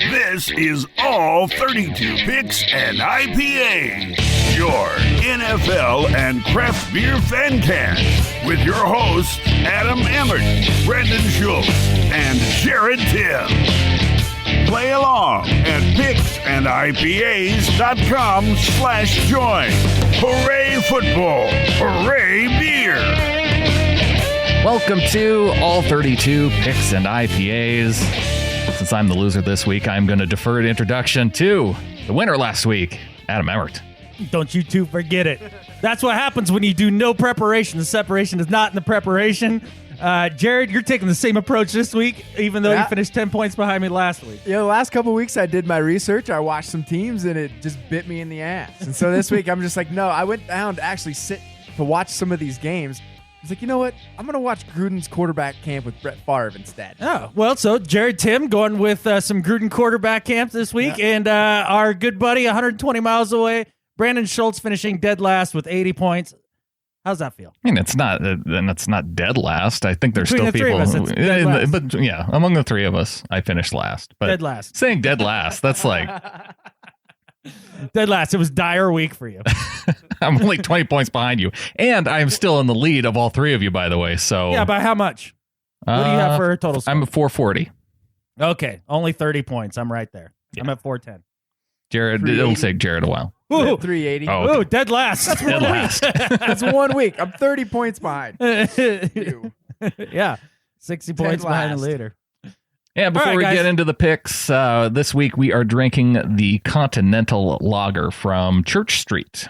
This is All 32 Picks and IPA, your NFL and craft beer fancast, with your hosts Adam Emmert, Brendan Schultz, and Jared Tim. Play along at picksandIPAs.com/join. Hooray football! Hooray beer! Welcome to All 32 Picks and IPAs. Since I'm the loser this week, I'm going to defer an introduction to the winner last week, Adam Emmert. Don't you two forget it. That's what happens when you do no preparation. The separation is not in the preparation. Jared, you're taking the same approach this week, even though you finished 10 points behind me last week. Yeah, the last couple of weeks I did my research. I watched some teams, and it just bit me in the ass. And so this week I'm just like, no, I went down to actually sit to watch some of these games. I was like, you know what? I'm going to watch Gruden's quarterback camp with Brett Favre instead. Oh, well, so Jared Tim going with some Gruden quarterback camp this week, and our good buddy 120 miles away, Brandon Schultz, finishing dead last with 80 points. How's that feel? I mean, it's not dead last. I think there's Between still the people. three of us, it's dead last. But yeah, among the three of us, I finished last. But dead last. Saying dead last, that's like dead last. It was dire week for you. I'm only 20 points behind you, and I'm still in the lead of all three of you, by the way. So yeah, by how much? What do you have for a total score? I'm at 440. Okay, only 30 points. I'm right there. Yeah. I'm at 410. Jared, it'll take Jared a while. Ooh, 380. Oh, okay. Ooh, dead last. That's dead last. That's 1 week. I'm 30 points behind. You. Yeah, 60 points behind the leader. Yeah, before we get into the picks, this week we are drinking the Continental Lager from Church Street.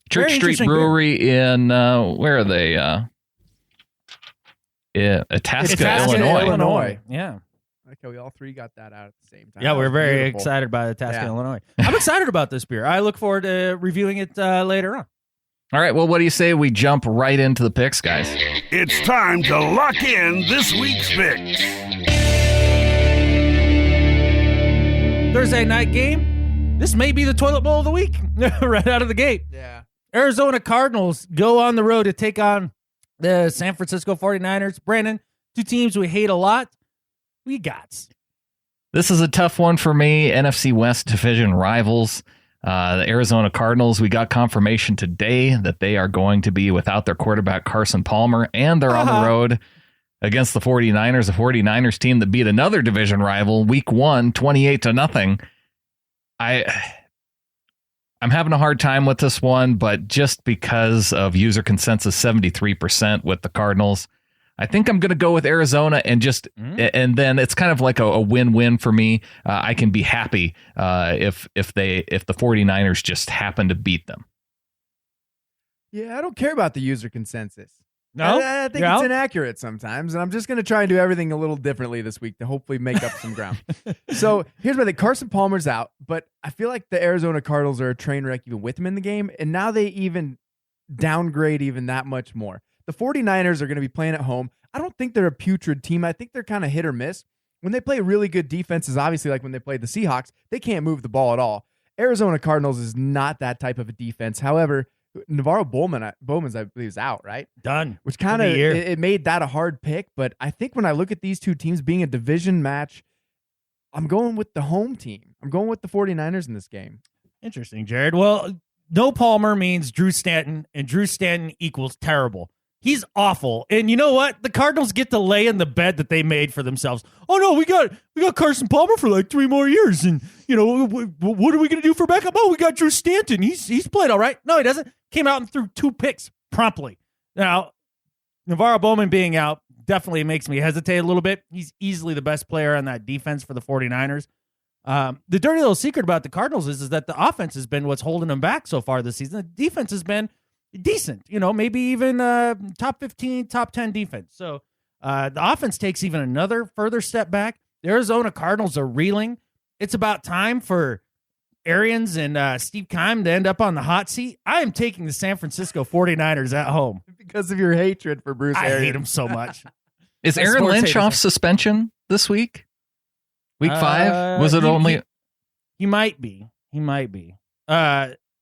Church Street Brewery in, where are they? Itasca, Illinois. Yeah. Okay, we all three got that out at the same time. Yeah, we're very beautiful. excited by Itasca, Illinois. I'm excited about this beer. I look forward to reviewing it later on. All right, well, what do you say we jump right into the picks, guys? It's time to lock in this week's picks. Thursday night game. This may be the toilet bowl of the week right out of the gate. Yeah. Arizona Cardinals go on the road to take on the San Francisco 49ers. Brandon, two teams we hate a lot. We got. This is a tough one for me. NFC West division rivals. The Arizona Cardinals, we got confirmation today that they are going to be without their quarterback Carson Palmer, and they're on the road against the 49ers, a 49ers team that beat another division rival week 1, 28-0. I'm having a hard time with this one, but just because of user consensus 73% with the Cardinals, I think I'm going to go with Arizona and and then it's kind of like a win-win for me. I can be happy if the 49ers just happen to beat them. Yeah, I don't care about the user consensus. No? I think it's inaccurate sometimes, and I'm just going to try and do everything a little differently this week to hopefully make up some ground. So here's my thing. Carson Palmer's out, but I feel like the Arizona Cardinals are a train wreck even with him in the game, and now they even downgrade even that much more. The 49ers are going to be playing at home. I don't think they're a putrid team. I think they're kind of hit or miss. When they play really good defenses, obviously like when they played the Seahawks, they can't move the ball at all. Arizona Cardinals is not that type of a defense. However, Navarro Bowman's, I believe, is out, right? Done. Which kind of it made that a hard pick. But I think when I look at these two teams being a division match, I'm going with the home team. I'm going with the 49ers in this game. Interesting, Jared. Well, no Palmer means Drew Stanton, and Drew Stanton equals terrible. He's awful. And you know what? The Cardinals get to lay in the bed that they made for themselves. Oh, no, we got Carson Palmer for like 3 more years. And, you know, what are we going to do for backup? Oh, we got Drew Stanton. He's played all right. No, he doesn't. Came out and threw 2 picks promptly. Now, Navarro Bowman being out definitely makes me hesitate a little bit. He's easily the best player on that defense for the 49ers. The dirty little secret about the Cardinals is that the offense has been what's holding them back so far this season. The defense has been decent, you know, maybe even top 15, top 10 defense. So the offense takes even another further step back. The Arizona Cardinals are reeling. It's about time for Arians and Steve Keim to end up on the hot seat. I am taking the San Francisco 49ers at home. Because of your hatred for Bruce Arians. I hate him so much. Is Aaron Lynch off suspension this week? Week 5? Was it only? He might be.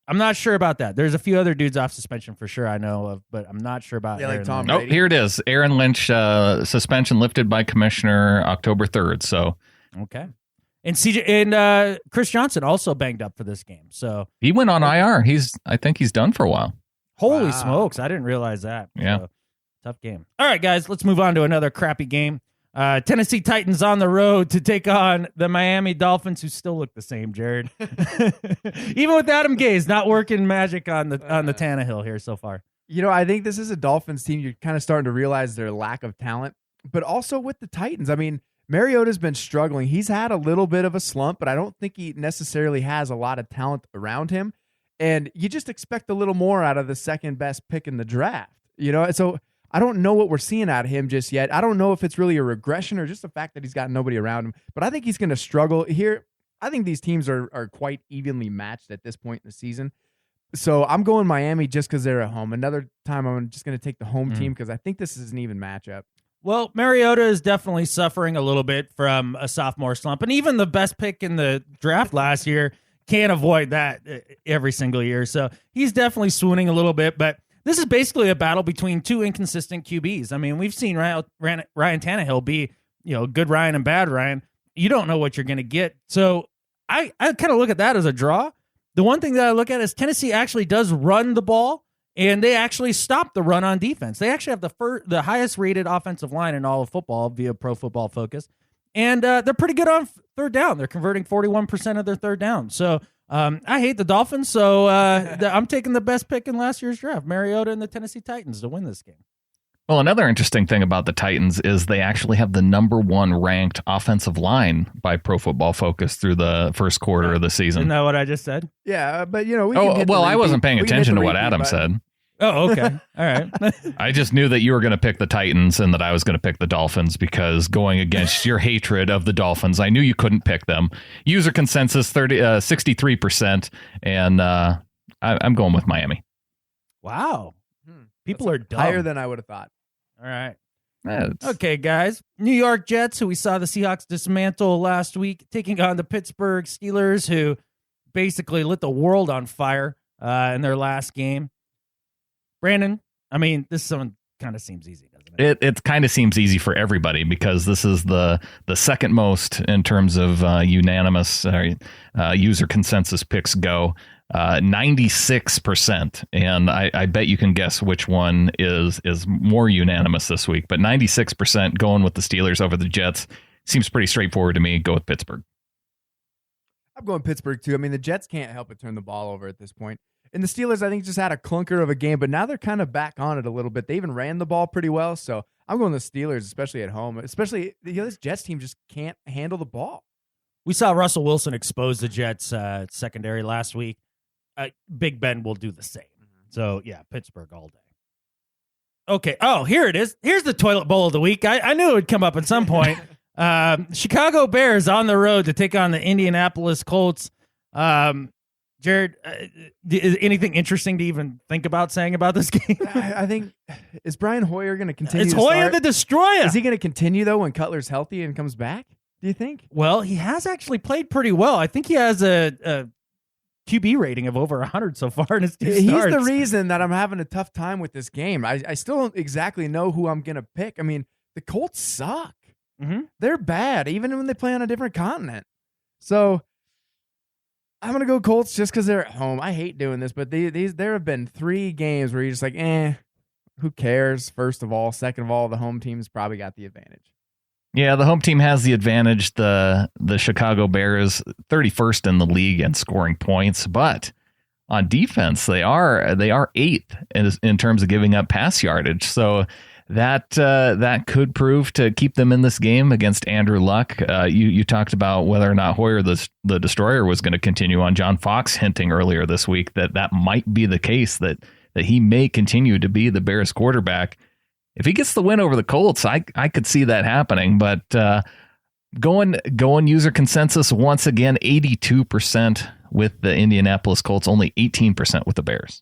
I'm not sure about that. There's a few other dudes off suspension for sure I know of, but I'm not sure about Yeah, like Aaron Tom Lynch. Brady. Oh, here it is. Aaron Lynch suspension lifted by commissioner October 3rd. So Okay. And Chris Johnson also banged up for this game. So he went on IR. I think he's done for a while. holy Wow. smokes, I didn't realize that. Yeah. So, tough game. All right, guys, let's move on to another crappy game. Tennessee Titans on the road to take on the Miami Dolphins, who still look the same, Jared. Even with Adam Gase not working magic on the Tannehill here so far. I think this is a Dolphins team. You're kind of starting to realize their lack of talent, but also with the Titans. I mean, Mariota's been struggling. He's had a little bit of a slump, but I don't think he necessarily has a lot of talent around him. And you just expect a little more out of the second best pick in the draft, So I don't know what we're seeing out of him just yet. I don't know if it's really a regression or just the fact that he's got nobody around him, but I think he's going to struggle here. I think these teams are quite evenly matched at this point in the season. So I'm going Miami just because they're at home. Another time I'm just going to take the home team because I think this is an even matchup. Well, Mariota is definitely suffering a little bit from a sophomore slump, and even the best pick in the draft last year can't avoid that every single year. So he's definitely swooning a little bit, but this is basically a battle between two inconsistent QBs. I mean, we've seen Ryan Tannehill be, good Ryan and bad Ryan. You don't know what you're going to get. So I kind of look at that as a draw. The one thing that I look at is Tennessee actually does run the ball, and they actually stop the run on defense. They actually have the highest rated offensive line in all of football via Pro Football Focus. And they're pretty good on third down. They're converting 41% of their third down. So I hate the Dolphins, so I'm taking the best pick in last year's draft, Mariota and the Tennessee Titans, to win this game. Well, another interesting thing about the Titans is they actually have the number 1 ranked offensive line by Pro Football Focus through the first quarter of the season. Isn't that what I just said? Yeah, but we can hit the I wasn't paying we can hit attention the to what repeat Adam button. said. Oh, okay. All right. I just knew that you were going to pick the Titans and that I was going to pick the Dolphins because going against your hatred of the Dolphins, I knew you couldn't pick them. User consensus 63%, and I'm going with Miami. Wow. People are dumb. Higher than I would have thought. All right. It's- Okay, guys. New York Jets, who we saw the Seahawks dismantle last week, taking on the Pittsburgh Steelers, who basically lit the world on fire in their last game. Brandon, I mean, this one kind of seems easy, doesn't it? It kind of seems easy for everybody because this is the second most in terms of unanimous user consensus picks go. 96%, and I bet you can guess which one is more unanimous this week, but 96% going with the Steelers over the Jets seems pretty straightforward to me. Go with Pittsburgh. I'm going Pittsburgh too. I mean, the Jets can't help but turn the ball over at this point. And the Steelers, I think, just had a clunker of a game, but now they're kind of back on it a little bit. They even ran the ball pretty well, so I'm going the Steelers, especially at home. Especially, this Jets team just can't handle the ball. We saw Russell Wilson expose the Jets secondary last week. Big Ben will do the same. So, yeah, Pittsburgh all day. Okay. Oh, here it is. Here's the toilet bowl of the week. I knew it would come up at some point. Chicago Bears on the road to take on the Indianapolis Colts. Jared, is anything interesting to even think about saying about this game? I think, is Brian Hoyer going to continue? It's to Hoyer start? the Destroyer. Is he going to continue, though, when Cutler's healthy and comes back? Do you think? Well, he has actually played pretty well. I think he has a QB rating of over 100 so far in his two He's starts. the reason that I'm having a tough time with this game. I still don't exactly know who I'm going to pick. I mean, the Colts suck. Mm-hmm. They're bad, even when they play on a different continent. So I'm going to go Colts just because they're at home. I hate doing this, but there have been 3 games where you're just like, who cares? First of all. Second of all, the home team's probably got the advantage. Yeah, the home team has the advantage. The Chicago Bears, 31st in the league in scoring points, but on defense, they are 8th in terms of giving up pass yardage. So that could prove to keep them in this game against Andrew Luck. You talked about whether or not Hoyer the Destroyer was going to continue on. John Fox hinting earlier this week that might be the case, that he may continue to be the Bears quarterback. If he gets the win over the Colts, I could see that happening. But going user consensus once again, 82% with the Indianapolis Colts, only 18% with the Bears.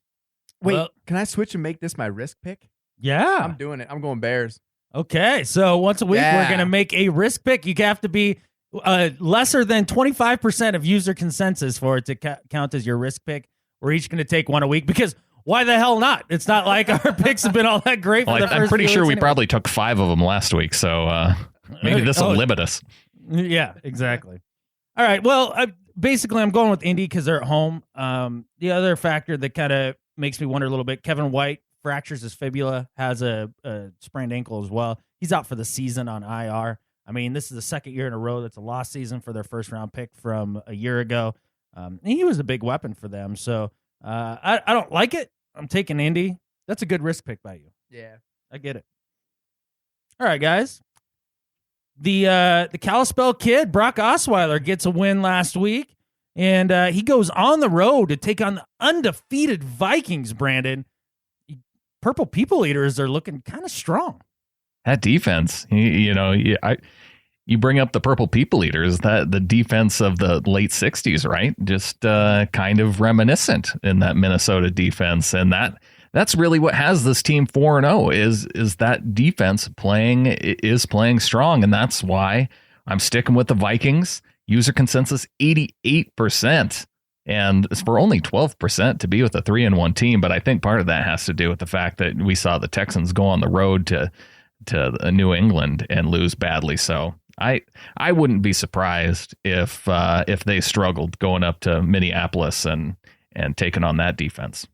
Wait, Well- can I switch and make this my risk pick? Yeah. I'm doing it. I'm going Bears. Okay, so once a week, we're Yeah. going to make a risk pick. You have to be lesser than 25% of user consensus for it to count as your risk pick. We're each going to take one a week because why the hell not? It's not like our picks have been all that great for the first I'm pretty few sure weeks we anyway. probably took 5 of them last week, so maybe this will limit us. Yeah, exactly. All right. Well, basically, I'm going with Indy because they're at home. The other factor that kind of makes me wonder a little bit, Kevin White fractures his fibula, has a sprained ankle as well. He's out for the season on IR. I mean, this is the second year in a row that's a lost season for their first-round pick from a year ago. He was a big weapon for them, so I don't like it. I'm taking Indy. That's a good risk pick by you. Yeah. I get it. All right, guys. The Kalispell kid, Brock Osweiler, gets a win last week, and he goes on the road to take on the undefeated Vikings, Brandon. Purple People Eaters are looking kind of strong. That defense, you bring up the Purple People Eaters, that the defense of the late 60s, right? Just kind of reminiscent in that Minnesota defense. And that's really what has this team 4-0 is that defense playing strong. And that's why I'm sticking with the Vikings. User consensus 88%. And it's for only 12% to be with a 3-1 team. But I think part of that has to do with the fact that we saw the Texans go on the road to New England and lose badly. So I wouldn't be surprised if they struggled going up to Minneapolis and taking on that defense.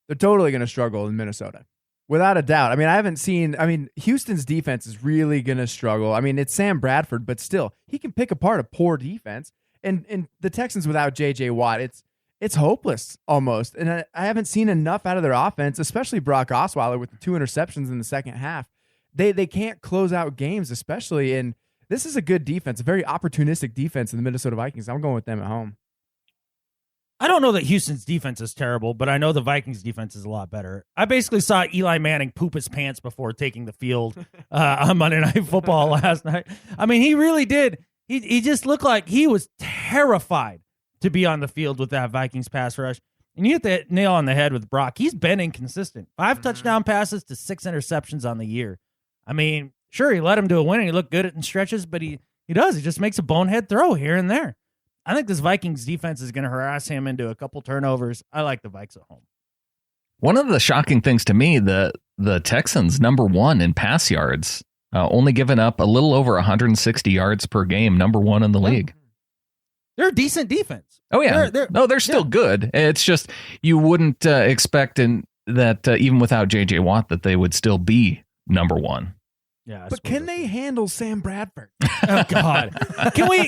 They're totally going to struggle in Minnesota, without a doubt. I mean, Houston's defense is really going to struggle. I mean, it's Sam Bradford, but still, he can pick apart a poor defense. And the Texans without J.J. Watt, it's hopeless almost. And I haven't seen enough out of their offense, especially Brock Osweiler with the 2 interceptions in the second half. They can't close out games, especially. And this is a good defense, a very opportunistic defense in the Minnesota Vikings. I'm going with them at home. I don't know that Houston's defense is terrible, but I know the Vikings defense is a lot better. I basically saw Eli Manning poop his pants before taking the field on Monday Night Football last night. I mean, he really did. He just looked like he was terrified to be on the field with that Vikings pass rush. And you hit the nail on the head with Brock. He's been inconsistent. 5 touchdown passes to 6 interceptions on the year. I mean, sure, he led him to a win and he looked good in stretches, but he does. He just makes a bonehead throw here and there. I think this Vikings defense is going to harass him into a couple turnovers. I like the Vikes at home. One of the shocking things to me, the Texans, number 1 in pass yards, only giving up a little over 160 yards per game, number 1 in the league. They're a decent defense. Oh, yeah. They're still good. It's just you wouldn't expect that even without J.J. Watt that they would still be number 1. Yeah, but can they handle Sam Bradford? Oh God! Can we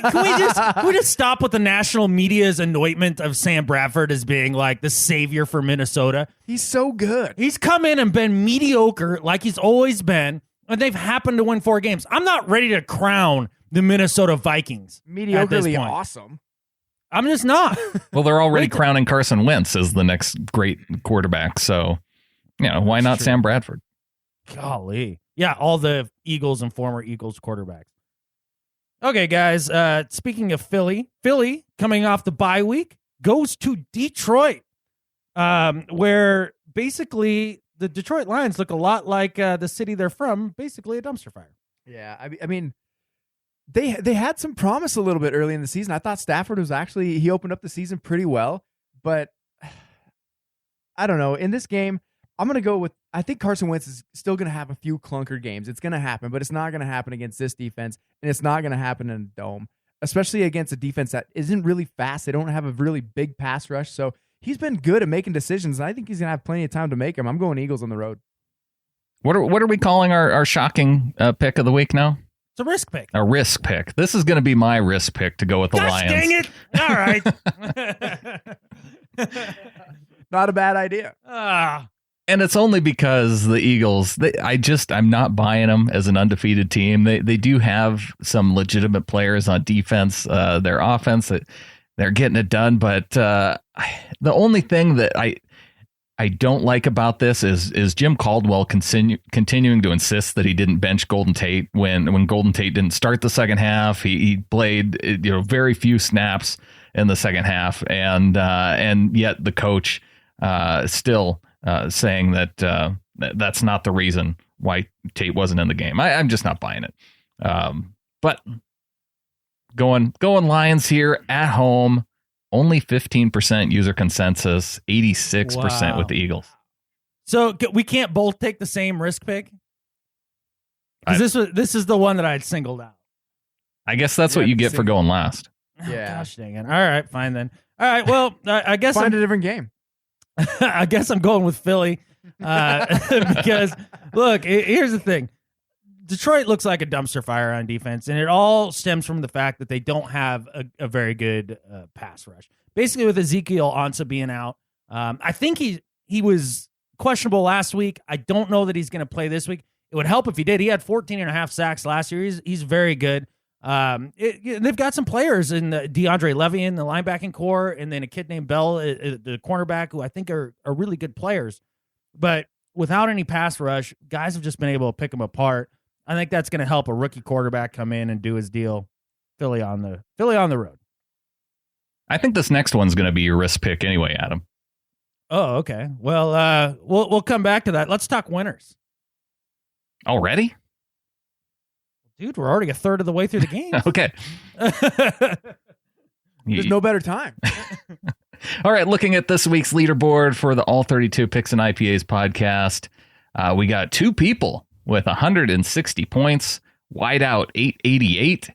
just stop with the national media's anointment of Sam Bradford as being like the savior for Minnesota? He's so good. He's come in and been mediocre like he's always been, and they've happened to win 4 games. I'm not ready to crown the Minnesota Vikings mediocrely awesome. I'm just not. Well, they're already crowning Carson Wentz as the next great quarterback, so why not Sam Bradford? Golly. Yeah, all the Eagles and former Eagles quarterbacks. Okay, guys, speaking of Philly coming off the bye week goes to Detroit, where basically the Detroit Lions look a lot like the city they're from, basically a dumpster fire. Yeah, I mean, they had some promise a little bit early in the season. I thought Stafford he opened up the season pretty well, but I don't know. In this game, I'm going to go with, I think Carson Wentz is still going to have a few clunker games. It's going to happen, but it's not going to happen against this defense, and it's not going to happen in a dome, especially against a defense that isn't really fast. They don't have a really big pass rush, so he's been good at making decisions, and I think he's going to have plenty of time to make them. I'm going Eagles on the road. What are we calling our shocking pick of the week now? It's a risk pick. A risk pick. This is going to be my risk pick to go with the Lions. Dang it! All right. Not a bad idea. And it's only because the Eagles, I'm not buying them as an undefeated team. They do have some legitimate players on defense. Their offense, they're getting it done. But the only thing that I don't like about this is Jim Caldwell continuing to insist that he didn't bench Golden Tate when Golden Tate didn't start the second half. He played very few snaps in the second half, and yet the coach still saying that that's not the reason why Tate wasn't in the game. I'm just not buying it. But going Lions here at home. only 15% user consensus, 86% with the Eagles. So we can't both take the same risk pick? Because this is the one that I had singled out. I guess that's what you get for going last. Yeah. Oh, gosh dang it. All right, fine then. All right, well, I guess Find a different game. I guess I'm going with Philly because, look, here's the thing. Detroit looks like a dumpster fire on defense, and it all stems from the fact that they don't have a very good pass rush. Basically, with Ezekiel Ansah being out, I think he was questionable last week. I don't know that he's going to play this week. It would help if he did. He had 14.5 sacks last year. He's very good. They've got some players in the DeAndre Levy in the linebacking core, and then a kid named Bell, the cornerback, who I think are really good players. But without any pass rush, guys have just been able to pick them apart. I think that's going to help a rookie quarterback come in and do his deal. Philly on the road. I think this next one's going to be your risk pick anyway, Adam. Oh, okay. Well, we'll come back to that. Let's talk winners. Already? Dude, we're already a third of the way through the game. Okay. There's no better time. All right, looking at this week's leaderboard for the All 32 Picks and IPAs podcast, we got two people with 160 points, Wideout 888,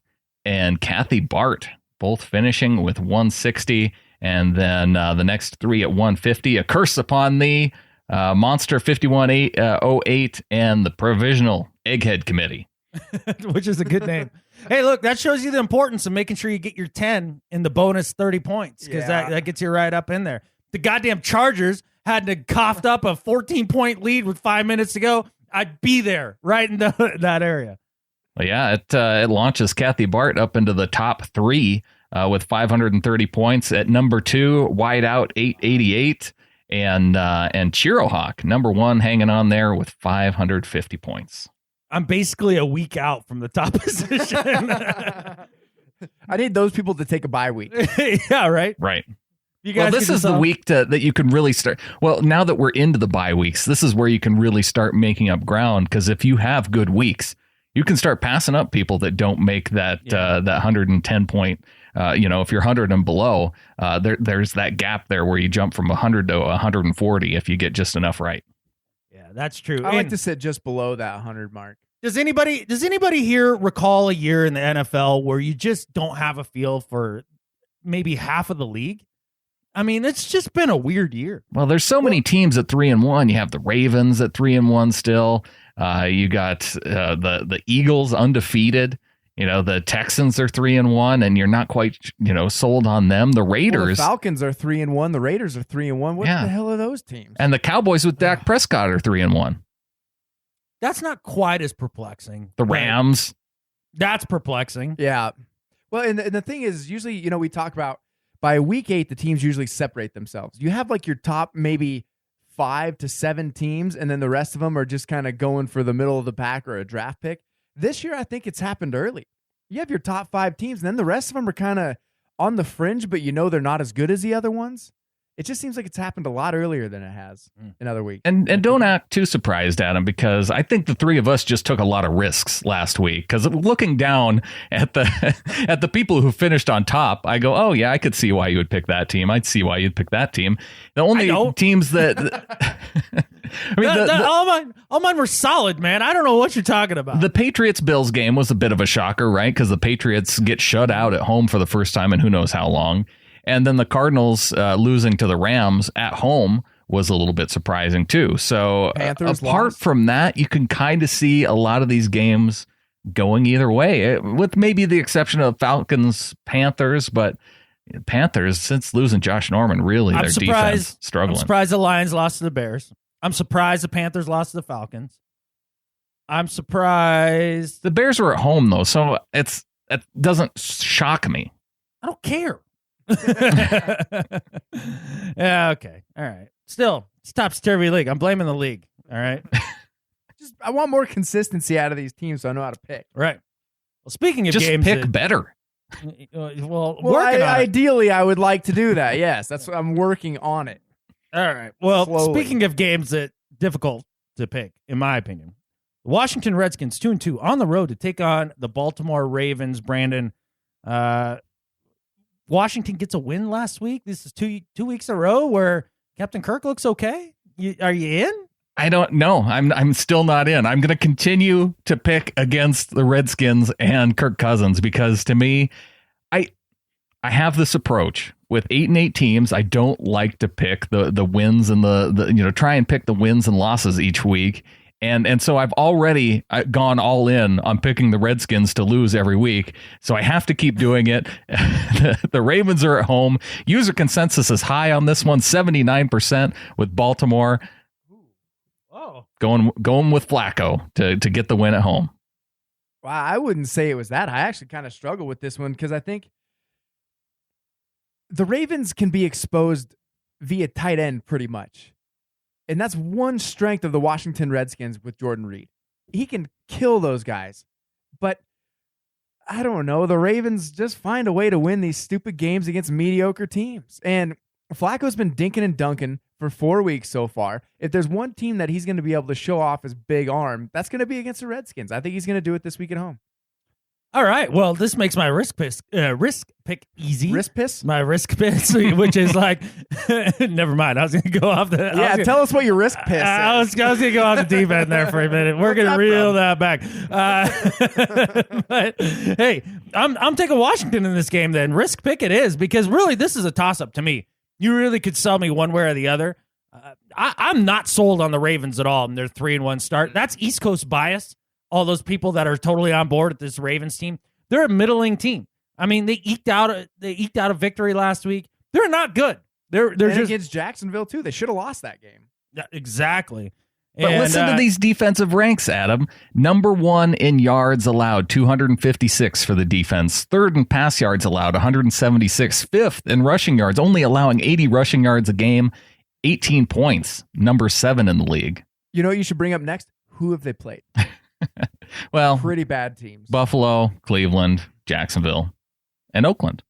and cathybart, both finishing with 160, and then the next three at 150, A Curse Upon Thee, Monster 5108, and the Provisional Egghead Committee. Which is a good name. Hey, look, that shows you the importance of making sure you get your 10 in the bonus 30 points, because that gets you right up in there. The goddamn Chargers had to coughed up a 14-point lead with 5 minutes to go. I'd be there right in that area. Well, yeah, it launches cathybart up into the top three with 530 points. At number 2, Wideout 888, and ChiroHawk, number 1, hanging on there with 550 points. I'm basically a week out from the top position. I need those people to take a bye week. Yeah, right? Right. You guys this is the week that you can really start. Well, now that we're into the bye weeks, this is where you can really start making up ground, because if you have good weeks, you can start passing up people that don't make that 110 point. If you're 100 and below, there's that gap there where you jump from 100 to 140 if you get just enough right. Yeah, that's true. I like to sit just below that 100 mark. Does anybody here recall a year in the NFL where you just don't have a feel for maybe half of the league? I mean, it's just been a weird year. Well, there's so many teams at 3-1. You have the Ravens at 3-1 still. You got the Eagles undefeated. The Texans are 3-1, and you're not quite sold on them. The Raiders, the Falcons are 3-1. The Raiders are 3-1. What the hell are those teams? And the Cowboys with Dak Prescott are 3-1. That's not quite as perplexing. The Rams, that's perplexing. Yeah. Well, and the thing is, usually, we talk about by week 8, the teams usually separate themselves. You have like your top maybe 5 to 7 teams, and then the rest of them are just kind of going for the middle of the pack or a draft pick. This year, I think it's happened early. You have your top 5 teams, and then the rest of them are kind of on the fringe, but they're not as good as the other ones. It just seems like it's happened a lot earlier than it has in other weeks. And don't act too surprised, Adam, because I think the three of us just took a lot of risks last week. Because looking down at the people who finished on top, I go, oh yeah, I could see why you would pick that team. I'd see why you'd pick that team. The only teams that I mean, all mine were solid, man. I don't know what you're talking about. The Patriots-Bills game was a bit of a shocker, right? Because the Patriots get shut out at home for the first time in who knows how long. And then the Cardinals losing to the Rams at home was a little bit surprising too. So apart from that, you can kind of see a lot of these games going either way, with maybe the exception of Falcons-Panthers. But Panthers, since losing Josh Norman, really their defense struggling. I'm surprised the Lions lost to the Bears. I'm surprised the Panthers lost to the Falcons. I'm surprised. The Bears were at home, though, so it doesn't shock me. I don't care. Yeah, okay. All right. Still, it's topsy-turvy league. I'm blaming the league. All right. I want more consistency out of these teams so I know how to pick. Right. Well, speaking of just games, pick better. Ideally, I would like to do that. Yes, that's what I'm working on it. All right. Well, slowly. Speaking of games that difficult to pick, in my opinion, the Washington Redskins 2-2 on the road to take on the Baltimore Ravens. Brandon, Washington gets a win last week? This is two weeks in a row where Captain Kirk looks okay. Are you in? I don't know. I'm still not in. I'm going to continue to pick against the Redskins and Kirk Cousins because to me, I have this approach with 8-8 teams. I don't like to pick the wins and the try and pick the wins and losses each week. And so I've already gone all in on picking the Redskins to lose every week. So I have to keep doing it. The Ravens are at home. User consensus is high on this one, 79% with Baltimore. Going with Flacco to get the win at home. Wow, I wouldn't say it was that. I actually kind of struggle with this one because I think the Ravens can be exposed via tight end pretty much. And that's one strength of the Washington Redskins with Jordan Reed. He can kill those guys. But I don't know. The Ravens just find a way to win these stupid games against mediocre teams. And Flacco's been dinking and dunking for 4 weeks so far. If there's one team that he's going to be able to show off his big arm, that's going to be against the Redskins. I think he's going to do it this week at home. All right. Well, this makes my risk pick easy. Risk piss? My risk pick, which is like, never mind. I was going to go off the. Yeah, tell us what your risk piss is. I was going to go off the deep end there for a minute. We're going to reel that back. But hey, I'm taking Washington in this game. Then risk pick it is because really this is a toss up to me. You really could sell me one way or the other. I'm not sold on the Ravens at all in their 3-1 start. That's East Coast bias. All those people that are totally on board with this Ravens team, they're a middling team. I mean, they eked out a victory last week. They're not good. They're just against Jacksonville too. They should have lost that game. Yeah, exactly. But listen to these defensive ranks, Adam. Number 1 in yards allowed, 256 for the defense. 3rd in pass yards allowed, 176. 5th in rushing yards, only allowing 80 rushing yards a game, 18 points. Number 7 in the league. You know what you should bring up next? Who have they played? Well, pretty bad teams. Buffalo, Cleveland, Jacksonville, and Oakland.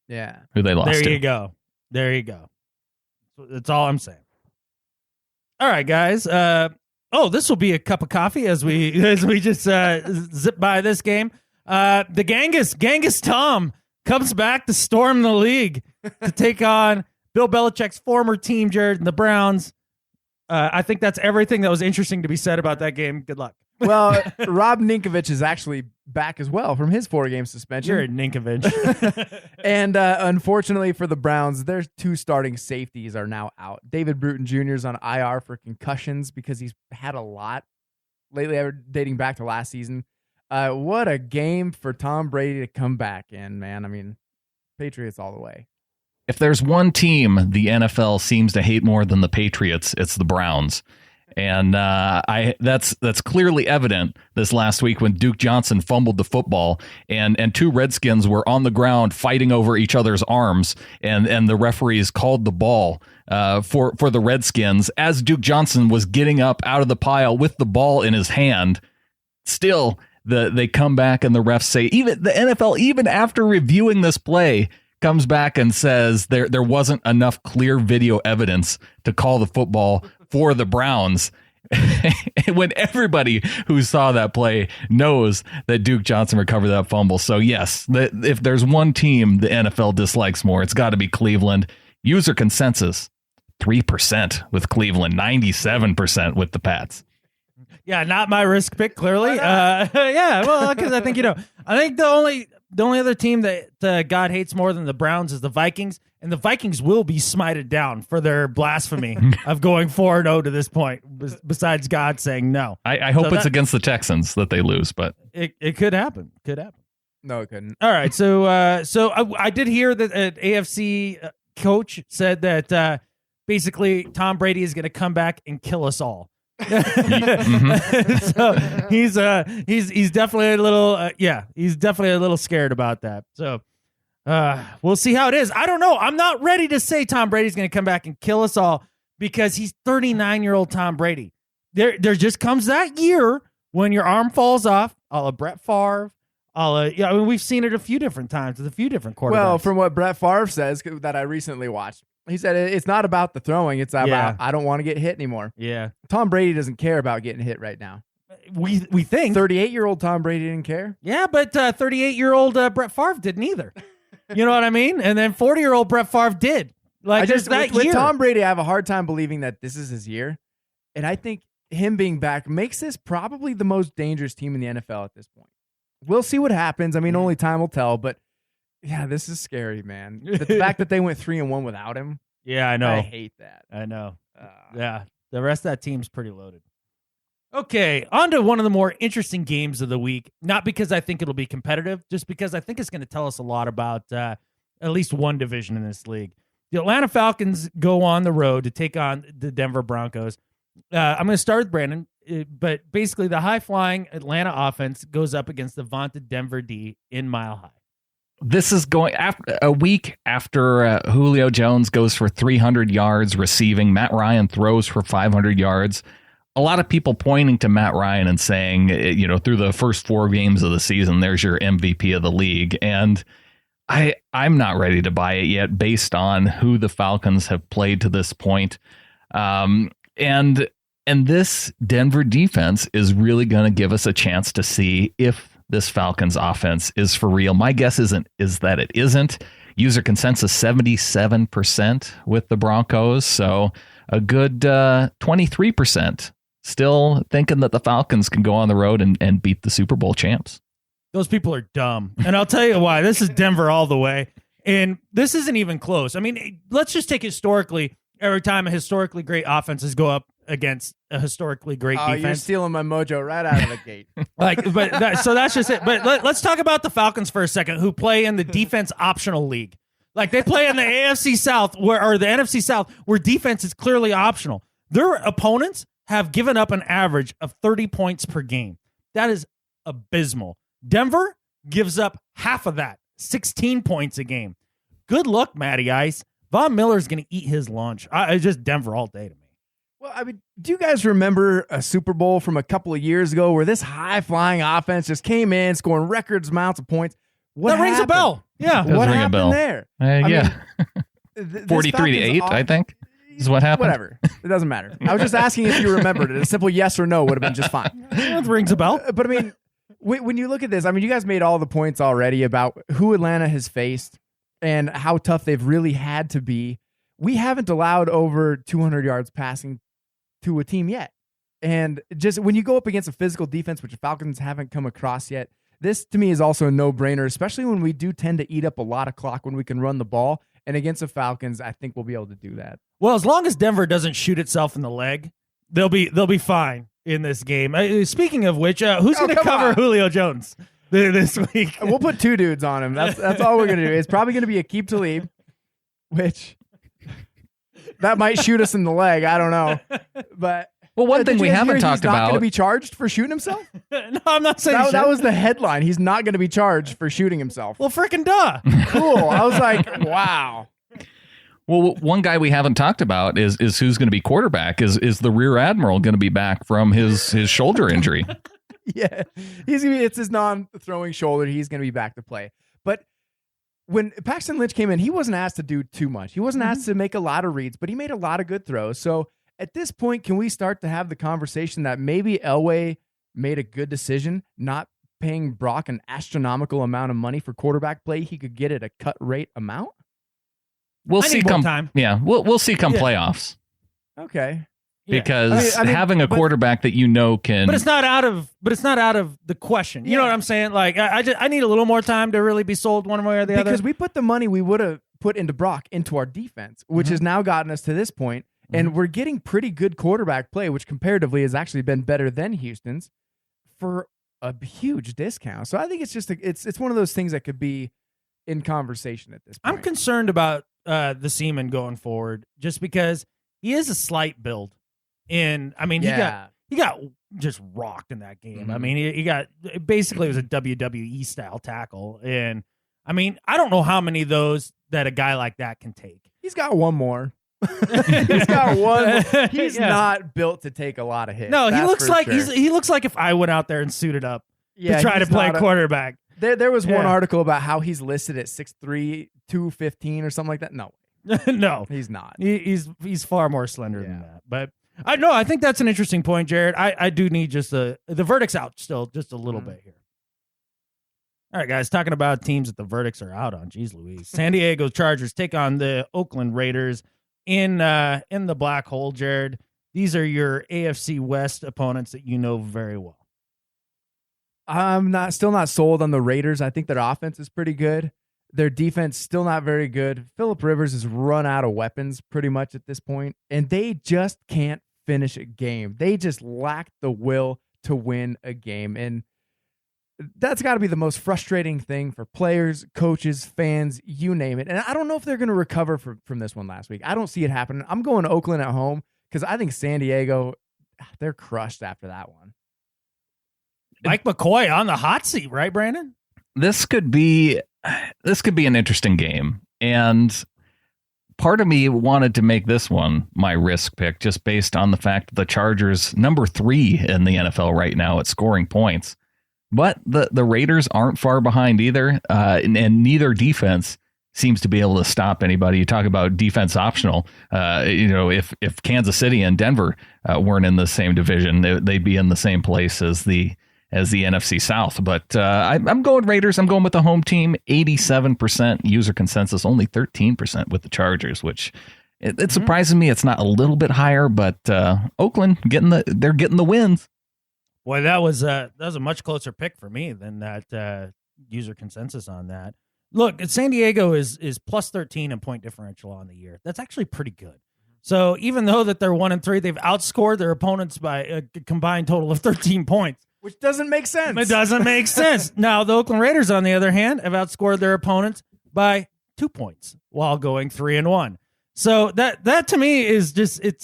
Yeah. Who they lost to. There you go. That's all I'm saying. All right, guys. This will be a cup of coffee as we just zip by this game. The Genghis Tom comes back to storm the league to take on Bill Belichick's former team, Jared, and the Browns. I think that's everything that was interesting to be said about that game. Good luck. Well, Rob Ninkovich is actually back as well from his 4-game suspension. Jared Ninkovich. And unfortunately for the Browns, their 2 starting safeties are now out. David Bruton Jr. is on IR for concussions because he's had a lot lately, dating back to last season. What a game for Tom Brady to come back in, man. I mean, Patriots all the way. If there's one team the NFL seems to hate more than the Patriots, it's the Browns. And that's clearly evident this last week when Duke Johnson fumbled the football and 2 Redskins were on the ground fighting over each other's arms and the referees called the ball for the Redskins as Duke Johnson was getting up out of the pile with the ball in his hand. Still, they come back and the refs say, even the NFL, even after reviewing this play, comes back and says there wasn't enough clear video evidence to call the football for the Browns. When everybody who saw that play knows that Duke Johnson recovered that fumble. So yes, if there's one team the NFL dislikes more, it's got to be Cleveland. User consensus, 3% with Cleveland, 97% with the Pats. Yeah, not my risk pick, clearly. Yeah, well, because I think the only other team that God hates more than the Browns is the Vikings, and the Vikings will be smited down for their blasphemy of going 4-0 to this point, besides God saying no. I hope it's against the Texans that they lose, but it could happen. No, it couldn't. All right, so I did hear that an AFC coach said that basically Tom Brady is going to come back and kill us all. So he's definitely a little he's definitely a little scared about that. So we'll see how it is. I don't know. I'm not ready to say Tom Brady's going to come back and kill us all because he's 39-year-old Tom Brady. There just comes that year when your arm falls off, a la Brett Favre. We've seen it a few different times with a few different quarterbacks. Well, from what Brett Favre says that I recently watched, he said it's not about the throwing. It's about I don't want to get hit anymore. Yeah. Tom Brady doesn't care about getting hit right now. We think 38-year-old Tom Brady didn't care. Yeah, but 38-year-old Brett Favre didn't either. You know what I mean? And then 40-year-old Brett Favre did. Like, with Tom Brady, I have a hard time believing that this is his year. And I think him being back makes this probably the most dangerous team in the NFL at this point. We'll see what happens. I mean, only time will tell. But, yeah, this is scary, man. The fact that they went 3-1 without him. Yeah, I know. I hate that. I know. Yeah, the rest of that team's pretty loaded. Okay, on to one of the more interesting games of the week. Not because I think it'll be competitive, just because I think it's going to tell us a lot about at least one division in this league. The Atlanta Falcons go on the road to take on the Denver Broncos. I'm going to start with Brandon, but basically the high-flying Atlanta offense goes up against the vaunted Denver D in Mile High. This is going after a week after Julio Jones goes for 300 yards receiving. Matt Ryan throws for 500 yards. A lot of people pointing to Matt Ryan and saying, through the first 4 games of the season, there's your MVP of the league. And I'm not ready to buy it yet based on who the Falcons have played to this point. And this Denver defense is really going to give us a chance to see if this Falcons offense is for real. My guess is that it isn't. User consensus 77% with the Broncos, so a good 23% still thinking that the Falcons can go on the road and beat the Super Bowl champs. Those people are dumb. And I'll tell you why. This is Denver all the way. And this isn't even close. I mean, let's just take historically, every time a historically great offenses go up against a historically great defense. You're stealing my mojo right out of the gate. So that's just it. But let's talk about the Falcons for a second, who play in the defense optional league. Like, they play in the AFC South or the NFC South, where defense is clearly optional. Their opponents have given up an average of 30 points per game. That is abysmal. Denver gives up half of that, 16 points a game. Good luck, Matty Ice. Von Miller's going to eat his lunch. It's just Denver all day to me. Well, I mean, do you guys remember a Super Bowl from a couple of years ago where this high-flying offense just came in, scoring records amounts of points? That rings a bell. Yeah. What happened there? Yeah. 43-8, I think, is what happened. Whatever. It doesn't matter. I was just asking if you remembered it. A simple yes or no would have been just fine. It rings a bell. But, I mean, when you look at this, I mean, you guys made all the points already about who Atlanta has faced and how tough they've really had to be. We haven't allowed over 200 yards passing to a team yet. And just when you go up against a physical defense, which the Falcons haven't come across yet, this to me is also a no-brainer, especially when we do tend to eat up a lot of clock when we can run the ball. And against the Falcons, I think we'll be able to do that. Well, as long as Denver doesn't shoot itself in the leg, they'll be fine in this game. Speaking of which, who's going to cover Julio Jones this week? We'll put 2 dudes on him. That's all we're going to do. It's probably going to be Aqib Talib, which that might shoot us in the leg. I don't know. But one thing we haven't talked about. He's not going to be charged for shooting himself? No, I'm not saying that was the headline. He's not going to be charged for shooting himself. Well, freaking duh. Cool. I was like, wow. Well, one guy we haven't talked about is who's going to be quarterback. Is the Rear Admiral going to be back from his shoulder injury? Yeah, it's his non-throwing shoulder. He's going to be back to play. But when Paxton Lynch came in, he wasn't asked to do too much. He wasn't asked to make a lot of reads, but he made a lot of good throws. So at this point, can we start to have the conversation that maybe Elway made a good decision not paying Brock an astronomical amount of money for quarterback play? He could get at a cut rate amount. We'll see come time. Yeah, we'll see come playoffs. Okay. Because having a quarterback that can, but it's not out of the question. You know what I'm saying? Like, I need a little more time to really be sold one way or the other. Because we put the money we would have put into Brock into our defense, which has now gotten us to this point, and we're getting pretty good quarterback play, which comparatively has actually been better than Houston's for a huge discount. So I think it's just it's one of those things that could be in conversation at this point. I'm concerned about the Seaman going forward, just because he is a slight build. And I mean, he got just rocked in that game. I mean, he got basically, it was a WWE style tackle. And I mean, I don't know how many of those that a guy like that can take. He's got one more. He's got one more. He's not built to take a lot of hits. No, he looks like he looks like if I went out there and suited up to try to play quarterback. There was one article about how he's listed at 6'3", 215 or something like that. No. No. He's not. He's far more slender than that. But I think that's an interesting point, Jared. I do need just the verdict's out still just a little bit here. All right, guys, talking about teams that the verdicts are out on. Jeez Louise. San Diego Chargers take on the Oakland Raiders in the black hole, Jared. These are your AFC West opponents that you know very well. I'm still not sold on the Raiders. I think their offense is pretty good. Their defense still not very good. Phillip Rivers has run out of weapons pretty much at this point, and they just can't finish a game. They just lack the will to win a game, and that's got to be the most frustrating thing for players, coaches, fans, you name it. And I don't know if they're going to recover from this one last week. I don't see it happening. I'm going to Oakland at home because I think San Diego, they're crushed after that one. Mike McCoy on the hot seat, right, Brandon? This could be an interesting game. And part of me wanted to make this one my risk pick just based on the fact that the Chargers, number 3 in the NFL right now at scoring points. But the Raiders aren't far behind either, and neither defense seems to be able to stop anybody. You talk about defense optional. If Kansas City and Denver weren't in the same division, they'd be in the same place as the NFC South. But I'm going Raiders. I'm going with the home team. 87% user consensus, only 13% with the Chargers, which it surprises me. It's not a little bit higher, but Oakland they're getting the wins. Boy, that was a much closer pick for me than that user consensus on that. Look, San Diego is plus 13 in point differential on the year. That's actually pretty good. So even though that they're 1-3, they've outscored their opponents by a combined total of 13 points. Which doesn't make sense. It doesn't make sense. Now, the Oakland Raiders, on the other hand, have outscored their opponents by 2 points while going 3-1. So that to me is just it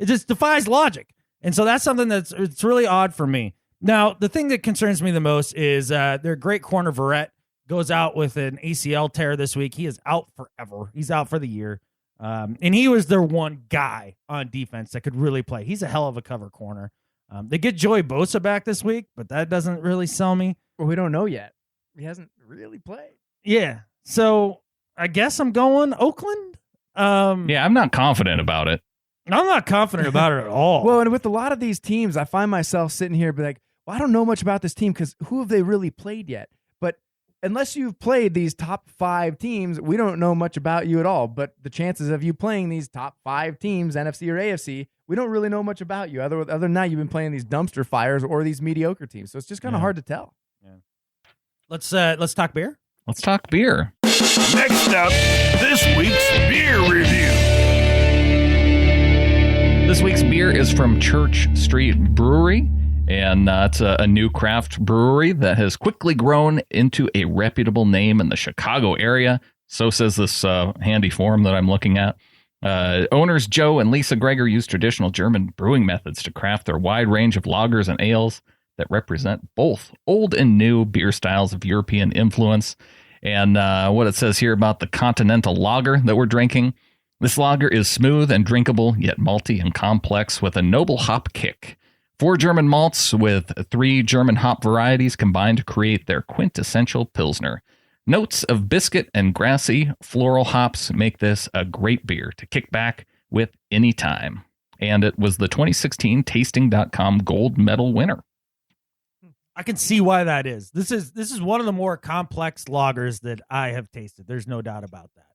just defies logic. And so that's something it's really odd for me. Now, the thing that concerns me the most is their great corner Verrett goes out with an ACL tear this week. He is out forever. He's out for the year. And he was their one guy on defense that could really play. He's a hell of a cover corner. They get Joey Bosa back this week, but that doesn't really sell me. Well, we don't know yet. He hasn't really played. Yeah. So I guess I'm going Oakland. I'm not confident about it. I'm not confident about it at all. Well, and with a lot of these teams, I find myself sitting here be like, well, I don't know much about this team because who have they really played yet? But unless you've played these top 5 teams, we don't know much about you at all. But the chances of you playing these top 5 teams, NFC or AFC, we don't really know much about you. Other than that, you've been playing these dumpster fires or these mediocre teams. So it's just kind of hard to tell. Yeah. Let's talk beer. Let's talk beer. Next up, this week's beer review. This week's beer is from Church Street Brewery, and it's a new craft brewery that has quickly grown into a reputable name in the Chicago area. So says this handy form that I'm looking at. Owners Joe and Lisa Greger use traditional German brewing methods to craft their wide range of lagers and ales that represent both old and new beer styles of European influence. And what it says here about the Continental lager that we're drinking. This lager is smooth and drinkable, yet malty and complex with a noble hop kick. 4 German malts with 3 German hop varieties combined to create their quintessential Pilsner. Notes of biscuit and grassy floral hops make this a great beer to kick back with any time. And it was the 2016 Tasting.com Gold Medal winner. I can see why that is. This is one of the more complex lagers that I have tasted. There's no doubt about that.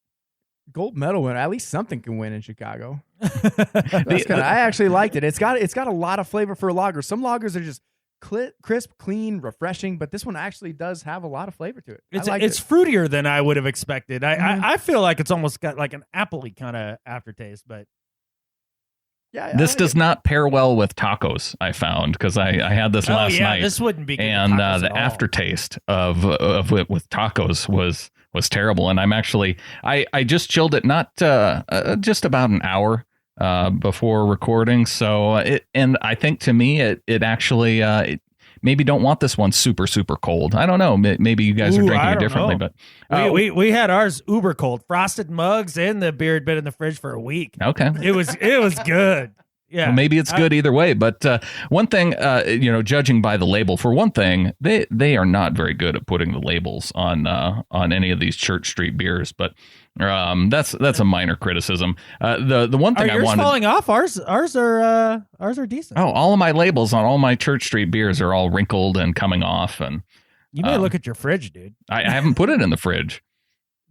Gold medal winner. At least something can win in Chicago. I actually liked it. It's got a lot of flavor for a lager. Some lagers are just crisp, clean, refreshing, but this one actually does have a lot of flavor to it. It's fruitier than I would have expected. I feel like it's almost got like an appley kind of aftertaste, but yeah. This does not pair well with tacos, I found, because I had this last night. This wouldn't be good. And the aftertaste of it with tacos was terrible. And I'm actually I just chilled it just about an hour before recording. So I think to me it actually maybe don't want this one super cold. I don't know. Maybe you guys are drinking it differently, but we had ours uber cold, frosted mugs, and the beer had been in the fridge for a week. Okay, it was good. Yeah, well, maybe it's good either way. But one thing, judging by the label, for one thing, they are not very good at putting the labels on any of these Church Street beers. But that's a minor criticism. The one thing I wanted falling off. Ours are decent. Oh, all of my labels on all my Church Street beers are all wrinkled and coming off, and You may look at your fridge, dude. I haven't put it in the fridge.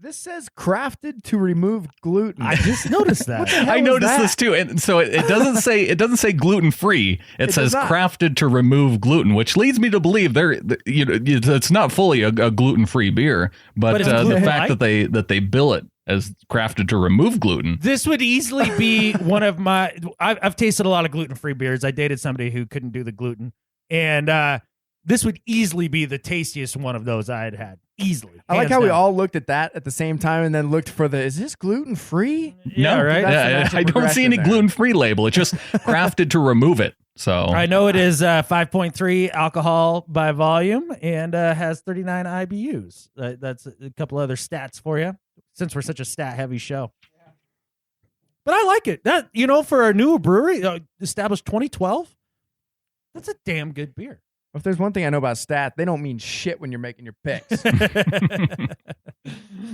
This says crafted to remove gluten. I just noticed that. I noticed this too, and so it doesn't say gluten free. It says crafted to remove gluten, which leads me to believe it's not fully a gluten free beer, but the fact that they bill it as crafted to remove gluten. This would easily be one of my. I've tasted a lot of gluten free beers. I dated somebody who couldn't do the gluten, and this would easily be the tastiest one of those I had. Easily. I like how we all looked at that at the same time and then looked for is this gluten free? Yeah, right. Yeah, I don't see any gluten free label. It's just crafted to remove it. So I know it is 5.3 alcohol by volume and has 39 IBUs. That's a couple other stats for you, since we're such a stat heavy show. Yeah. But I like it. That for a new brewery established 2012, that's a damn good beer. If there's one thing I know about stats, they don't mean shit when you're making your picks.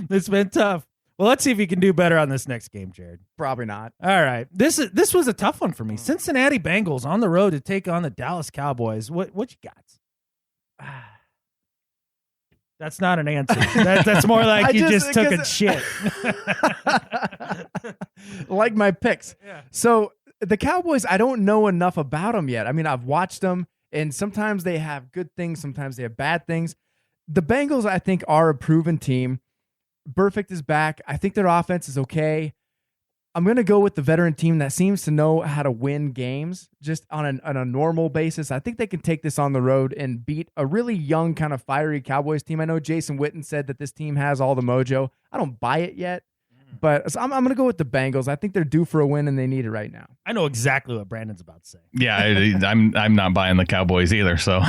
It's been tough. Well, let's see if you can do better on this next game, Jared. Probably not. All right. This was a tough one for me. Cincinnati Bengals on the road to take on the Dallas Cowboys. What you got? That's not an answer. That's more like you just took a shit. Like my picks. Yeah. So the Cowboys, I don't know enough about them yet. I mean, I've watched them. And sometimes they have good things, sometimes they have bad things. The Bengals, I think, are a proven team. Burfict is back. I think their offense is okay. I'm going to go with the veteran team that seems to know how to win games just on a normal basis. I think they can take this on the road and beat a really young, kind of fiery Cowboys team. I know Jason Witten said that this team has all the mojo. I don't buy it yet. But I'm going to go with the Bengals. I think they're due for a win, and they need it right now. I know exactly what Brandon's about to say. Yeah, I'm not buying the Cowboys either. So,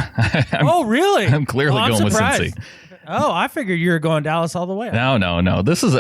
really? I'm clearly going with Cincy. Oh, I figured you were going Dallas all the way. No. This is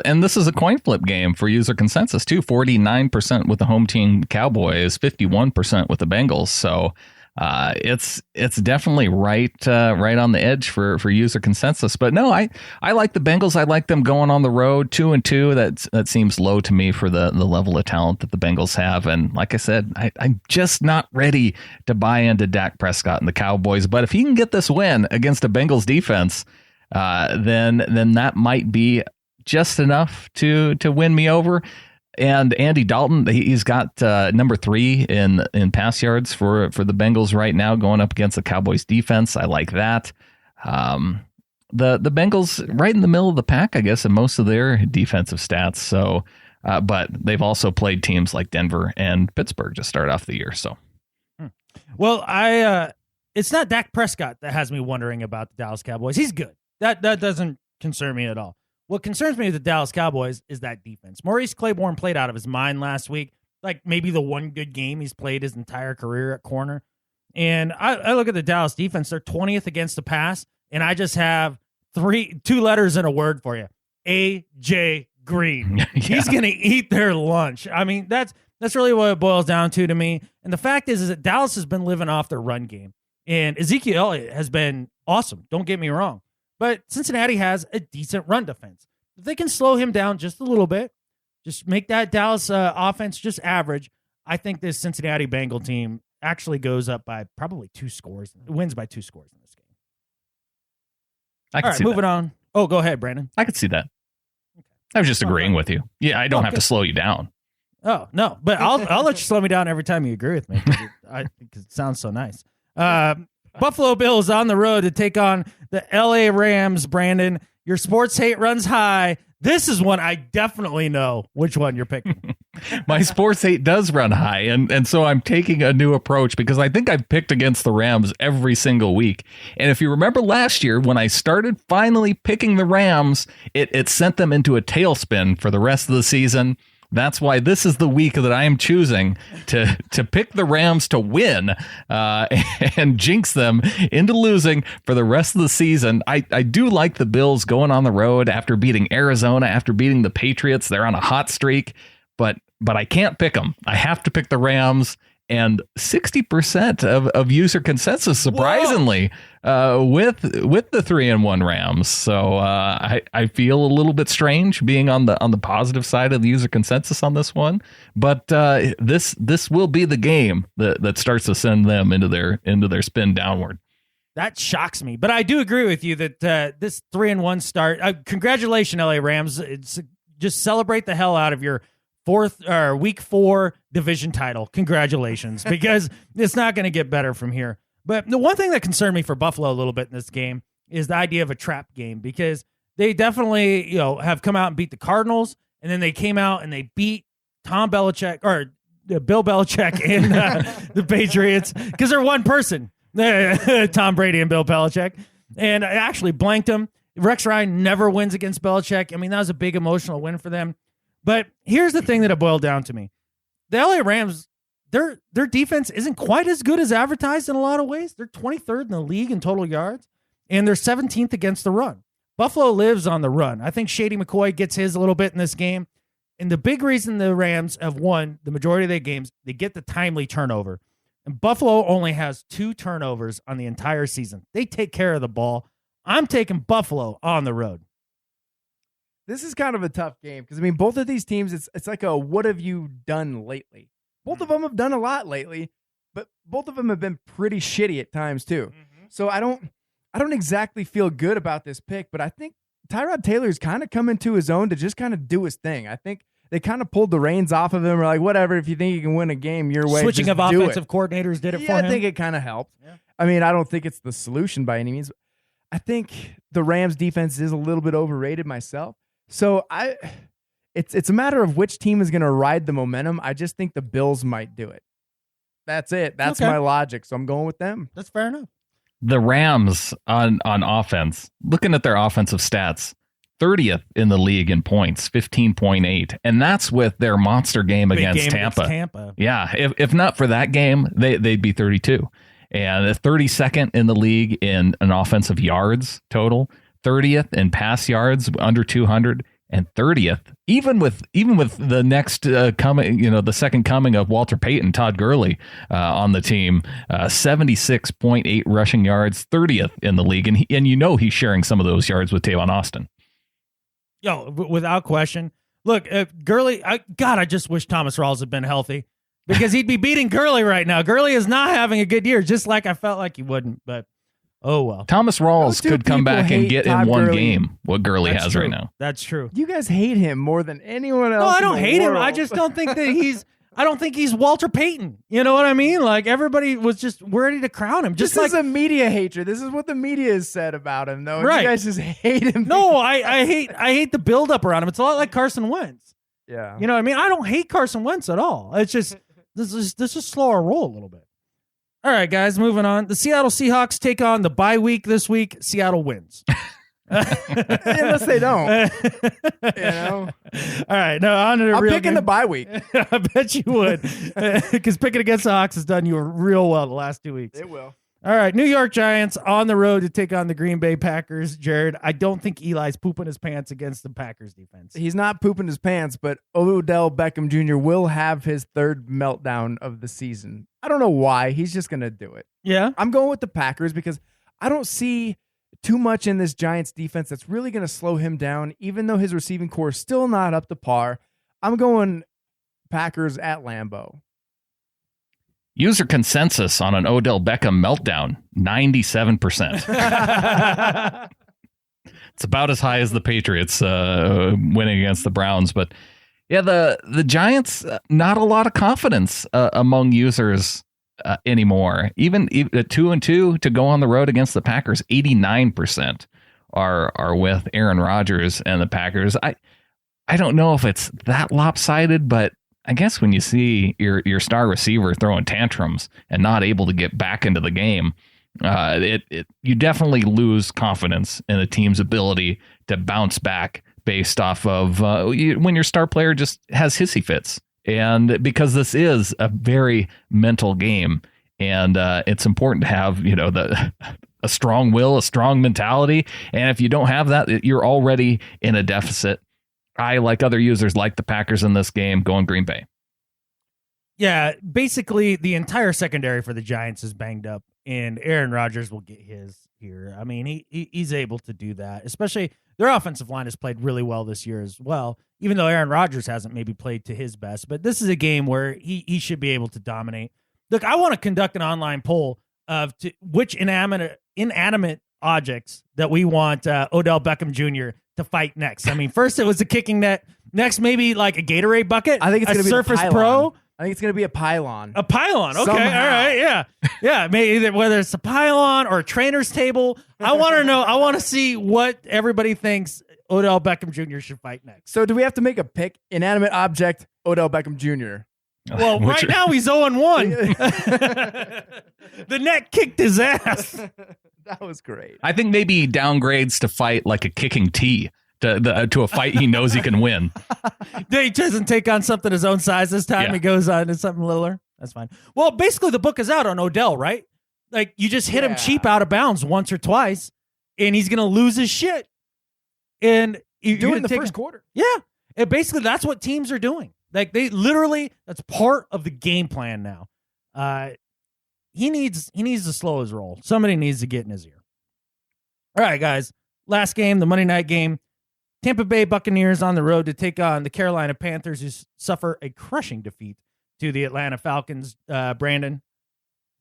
a coin flip game for user consensus too. 49% with the home team Cowboys, 51% with the Bengals. So. It's definitely right on the edge for user consensus. But no, I like the Bengals. I like them going on the road 2-2. That seems low to me for the level of talent that the Bengals have. And like I said, I'm just not ready to buy into Dak Prescott and the Cowboys. But if he can get this win against a Bengals defense, then that might be just enough to win me over. And Andy Dalton, he's got number 3 in pass yards for the Bengals right now, going up against the Cowboys defense. I like that. The Bengals right in the middle of the pack, I guess, in most of their defensive stats. So, but they've also played teams like Denver and Pittsburgh to start off the year. So, well, it's not Dak Prescott that has me wondering about the Dallas Cowboys. He's good. That doesn't concern me at all. What concerns me with the Dallas Cowboys is that defense. Maurice Claiborne played out of his mind last week, like maybe the one good game he's played his entire career at corner. And I look at the Dallas defense, they're 20th against the pass, and I just have 2 letters and a word for you. A.J. Green. Yeah. He's going to eat their lunch. I mean, that's really what it boils down to me. And the fact is that Dallas has been living off their run game. And Ezekiel Elliott has been awesome. Don't get me wrong. But Cincinnati has a decent run defense. If they can slow him down just a little bit, just make that Dallas offense just average, I think this Cincinnati Bengal team actually goes up by probably 2 scores. It wins by 2 scores in this game. All right, moving on. Oh, go ahead, Brandon. I could see that. Okay. I was just agreeing with you. Yeah, I don't have to slow you down. Oh, no, but I'll let you slow me down every time you agree with me because it sounds so nice. Buffalo Bills on the road to take on the LA Rams. Brandon, your sports hate runs high. This is one I definitely know which one you're picking. My sports hate does run high, and so I'm taking a new approach because I think I've picked against the Rams every single week. And if you remember last year, when I started finally picking the Rams, it sent them into a tailspin for the rest of the season. That's why this is the week that I am choosing to pick the Rams to win and jinx them into losing for the rest of the season. I do like the Bills going on the road after beating Arizona, after beating the Patriots. They're on a hot streak, but I can't pick them. I have to pick the Rams. And 60% of user consensus, surprisingly, with the 3-1 Rams. So I feel a little bit strange being on the positive side of the user consensus on this one. But this will be the game that starts to send them into their spin downward. That shocks me. But I do agree with you that this 3-1 start, congratulations, LA Rams. Just celebrate the hell out of your week 4 division title. Congratulations, because it's not going to get better from here. But the one thing that concerned me for Buffalo a little bit in this game is the idea of a trap game, because they definitely, have come out and beat the Cardinals, and then they came out and they beat Bill Belichick and the Patriots, because they're one person. Tom Brady and Bill Belichick, and I actually blanked him. Rex Ryan never wins against Belichick. I mean, that was a big emotional win for them. But here's the thing that it boiled down to me. The LA Rams, their defense isn't quite as good as advertised in a lot of ways. They're 23rd in the league in total yards, and they're 17th against the run. Buffalo lives on the run. I think Shady McCoy gets his a little bit in this game. And the big reason the Rams have won the majority of their games, they get the timely turnover. And Buffalo only has 2 turnovers on the entire season. They take care of the ball. I'm taking Buffalo on the road. This is kind of a tough game because, both of these teams, it's like a what have you done lately? Both of them have done a lot lately, but both of them have been pretty shitty at times too. Mm-hmm. So I don't exactly feel good about this pick, but I think Tyrod Taylor's kind of come into his own to just kind of do his thing. I think they kind of pulled the reins off of him. Or like, whatever, if you think you can win a game your way, switching just of do offensive it. coordinators did it for him. I think it kind of helped. Yeah. I don't think it's the solution by any means. I think the Rams defense is a little bit overrated myself. So it's a matter of which team is going to ride the momentum. I just think the Bills might do it. That's it. That's my logic. So I'm going with them. That's fair enough. The Rams on offense, looking at their offensive stats, 30th in the league in points, 15.8. And that's with their monster game against Tampa. Yeah. If not for that game, they'd be 32. And 32nd in the league in an offensive yards total, 30th in pass yards under 200, and 30th, even with the next coming, the second coming of Walter Payton, Todd Gurley on the team, 76.8 rushing yards, 30th in the league, and he's sharing some of those yards with Tavon Austin. Without question. Look, Gurley, I just wish Thomas Rawls had been healthy, because he'd be beating Gurley right now. Gurley is not having a good year, just like I felt like he wouldn't, but oh well. Thomas Rawls could come back and get in one game what Gurley has true. Right now. That's true. You guys hate him more than anyone else. No, I don't hate world. him. I just don't think that I don't think he's Walter Payton. You know what I mean? Like, everybody was just ready to crown him. Just this is a media hatred. This is what the media has said about him, though. Right. You guys just hate him. No, I hate the buildup around him. It's a lot like Carson Wentz. Yeah. You know what I mean? I don't hate Carson Wentz at all. It's just this is slow our roll a little bit. All right, guys, moving on. The Seattle Seahawks take on the bye week this week. Seattle wins. Unless they don't. All right. No, on to the I'm real picking game. the bye week. I bet you would. Because picking against the Hawks has done you real well the last 2 weeks. It will. All right. New York Giants on the road to take on the Green Bay Packers. Jared, I don't think Eli's pooping his pants against the Packers defense. He's not pooping his pants, but Odell Beckham Jr. will have his third meltdown of the season. I don't know why. He's just going to do it. Yeah. I'm going with the Packers because I don't see too much in this Giants defense that's really going to slow him down, even though his receiving core is still not up to par. I'm going Packers at Lambeau. User consensus on an Odell Beckham meltdown, 97%. It's about as high as the Patriots winning against the Browns. But yeah, the Giants, not a lot of confidence among users anymore. Even at 2-2 to go on the road against the Packers, 89% are with Aaron Rodgers and the Packers. I don't know if it's that lopsided, but I guess when you see your star receiver throwing tantrums and not able to get back into the game, you definitely lose confidence in a team's ability to bounce back based off of when your star player just has hissy fits. And because this is a very mental game, and it's important to have a strong will, a strong mentality. And if you don't have that, you're already in a deficit. I, like other users, like the Packers in this game, going Green Bay. Yeah, basically the entire secondary for the Giants is banged up, and Aaron Rodgers will get his here. I mean, he's able to do that, especially their offensive line has played really well this year as well, even though Aaron Rodgers hasn't maybe played to his best. But this is a game where he should be able to dominate. Look, I want to conduct an online poll which inanimate objects that we want Odell Beckham Jr. to fight next. I mean, first it was a kicking net. Next, maybe like a Gatorade bucket. I think it's going to be Surface a Pro. I think it's going to be a pylon. A pylon. Okay. Somehow. All right. Yeah. Yeah. Maybe whether it's a pylon or a trainer's table. I want to know. I want to see what everybody thinks Odell Beckham Jr. should fight next. So do we have to make a pick? Inanimate object, Odell Beckham Jr. Well, right now he's 0-1. The net kicked his ass. That was great. I think maybe he downgrades to fight like a kicking tee to a fight he knows he can win. He doesn't take on something his own size this time. Yeah. He goes on to something littler. That's fine. Well, basically the book is out on Odell, right? Like you just hit him cheap out of bounds once or twice, and he's gonna lose his shit. And you're doing the first quarter. Yeah, and basically that's what teams are doing. Like they literally, that's part of the game plan now. He needs to slow his roll. Somebody needs to get in his ear. All right, guys. Last game, the Monday night game. Tampa Bay Buccaneers on the road to take on the Carolina Panthers, who suffer a crushing defeat to the Atlanta Falcons. Brandon,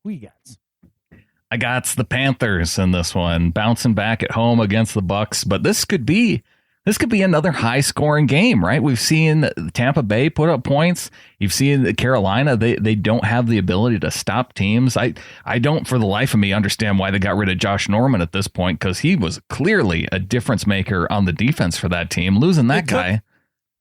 who you got? I got the Panthers in this one, bouncing back at home against the Bucs, but this could be another high-scoring game, right? We've seen Tampa Bay put up points. You've seen Carolina; they don't have the ability to stop teams. I don't, for the life of me, understand why they got rid of Josh Norman at this point, because he was clearly a difference maker on the defense for that team. Losing that guy,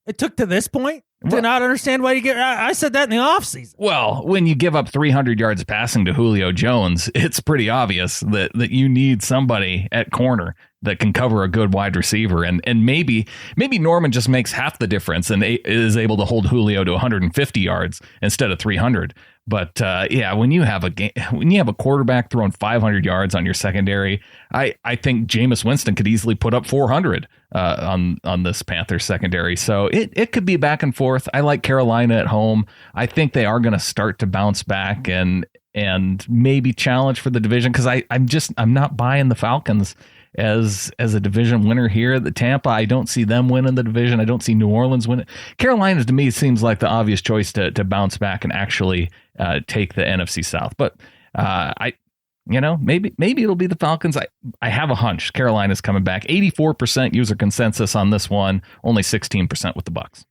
it took to this point to not understand why you get. I said that in the offseason. Well, when you give up 300 yards passing to Julio Jones, it's pretty obvious that you need somebody at corner that can cover a good wide receiver. And maybe Norman just makes half the difference and is able to hold Julio to 150 yards instead of 300. But when you have a quarterback throwing 500 yards on your secondary, I think Jameis Winston could easily put up 400 on this Panthers secondary. So it could be back and forth. I like Carolina at home. I think they are going to start to bounce back and maybe challenge for the division, because I'm not buying the Falcons as a division winner here. The Tampa, I don't see them winning the division. I don't see New Orleans winning. Carolina, to me, seems like the obvious choice to bounce back and actually take the NFC South. But maybe it'll be the Falcons. I have a hunch Carolina's coming back. 84% user consensus on this one, only 16% with the Bucs.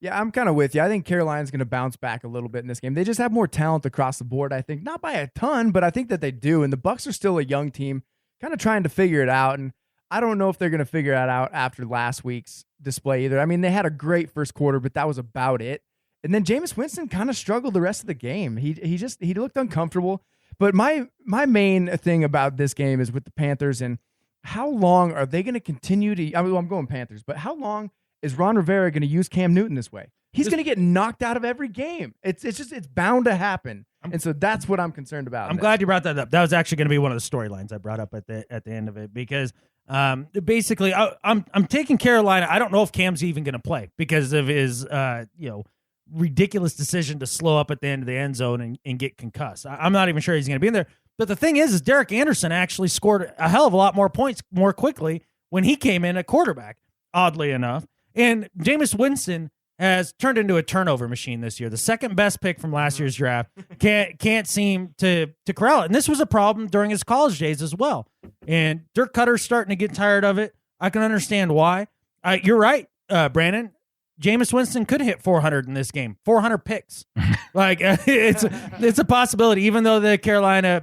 Yeah, I'm kind of with you. I think Carolina's going to bounce back a little bit in this game. They just have more talent across the board, I think. Not by a ton, but I think that they do. And the Bucs are still a young team, kind of trying to figure it out. And I don't know if they're going to figure it out after last week's display either. I mean, they had a great first quarter, but that was about it. And then Jameis Winston kind of struggled the rest of the game. He looked uncomfortable. But my main thing about this game is with the Panthers, and how long are they going to continue to, I'm going Panthers, but how long is Ron Rivera going to use Cam Newton this way? He's going to get knocked out of every game. It's bound to happen. And so that's what I'm concerned about. I'm glad you brought that up. That was actually going to be one of the storylines I brought up at the end of it, because basically I'm taking Carolina. I don't know if Cam's even going to play because of his ridiculous decision to slow up at the end of the end zone and get concussed. I'm not even sure he's going to be in there. But the thing is Derek Anderson actually scored a hell of a lot more points more quickly when he came in at quarterback, oddly enough. And Jameis Winston has turned into a turnover machine this year. The second best pick from last year's draft can't seem to corral it. And this was a problem during his college days as well. And Dirk Cutter's starting to get tired of it. I can understand why. You're right, Brandon. Jameis Winston could hit 400 in this game. 400 picks. It's a possibility, even though the Carolina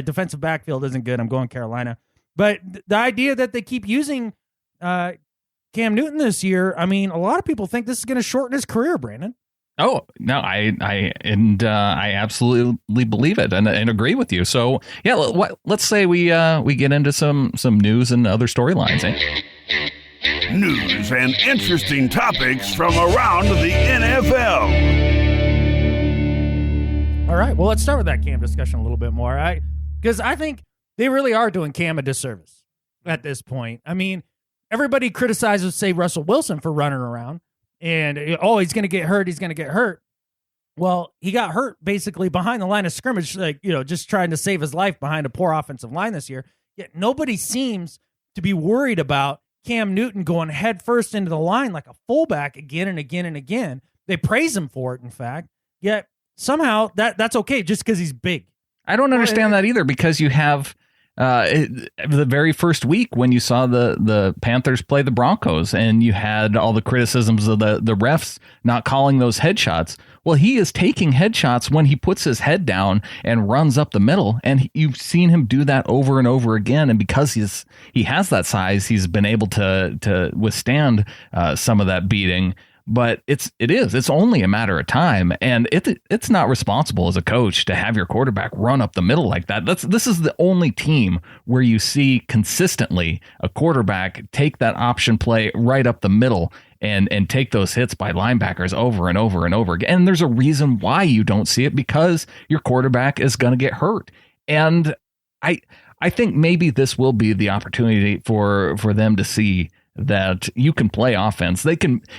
defensive backfield isn't good. I'm going Carolina. But the idea that they keep using Cam Newton this year, I mean, a lot of people think this is going to shorten his career, Brandon. Oh, no, I absolutely believe it and agree with you. So, yeah, let's say we get into some news and other storylines. News and interesting topics from around the NFL. All right, well, let's start with that Cam discussion a little bit more. Because I think they really are doing Cam a disservice at this point. I mean, everybody criticizes, say, Russell Wilson for running around and, he's going to get hurt. He's going to get hurt. Well, he got hurt basically behind the line of scrimmage, just trying to save his life behind a poor offensive line this year. Yet nobody seems to be worried about Cam Newton going head first into the line like a fullback again and again and again. They praise him for it, in fact. Yet somehow that's okay just because he's big. I don't understand that either, because you have the very first week when you saw the Panthers play the Broncos and you had all the criticisms of the refs not calling those headshots. Well, he is taking headshots when he puts his head down and runs up the middle, and you've seen him do that over and over again. And because he has that size, he's been able to withstand some of that beating. But it's only a matter of time, and it's not responsible as a coach to have your quarterback run up the middle like that. This is the only team where you see consistently a quarterback take that option play right up the middle and take those hits by linebackers over and over and over again. And there's a reason why you don't see it, because your quarterback is going to get hurt. And I think maybe this will be the opportunity for them to see that you can play offense.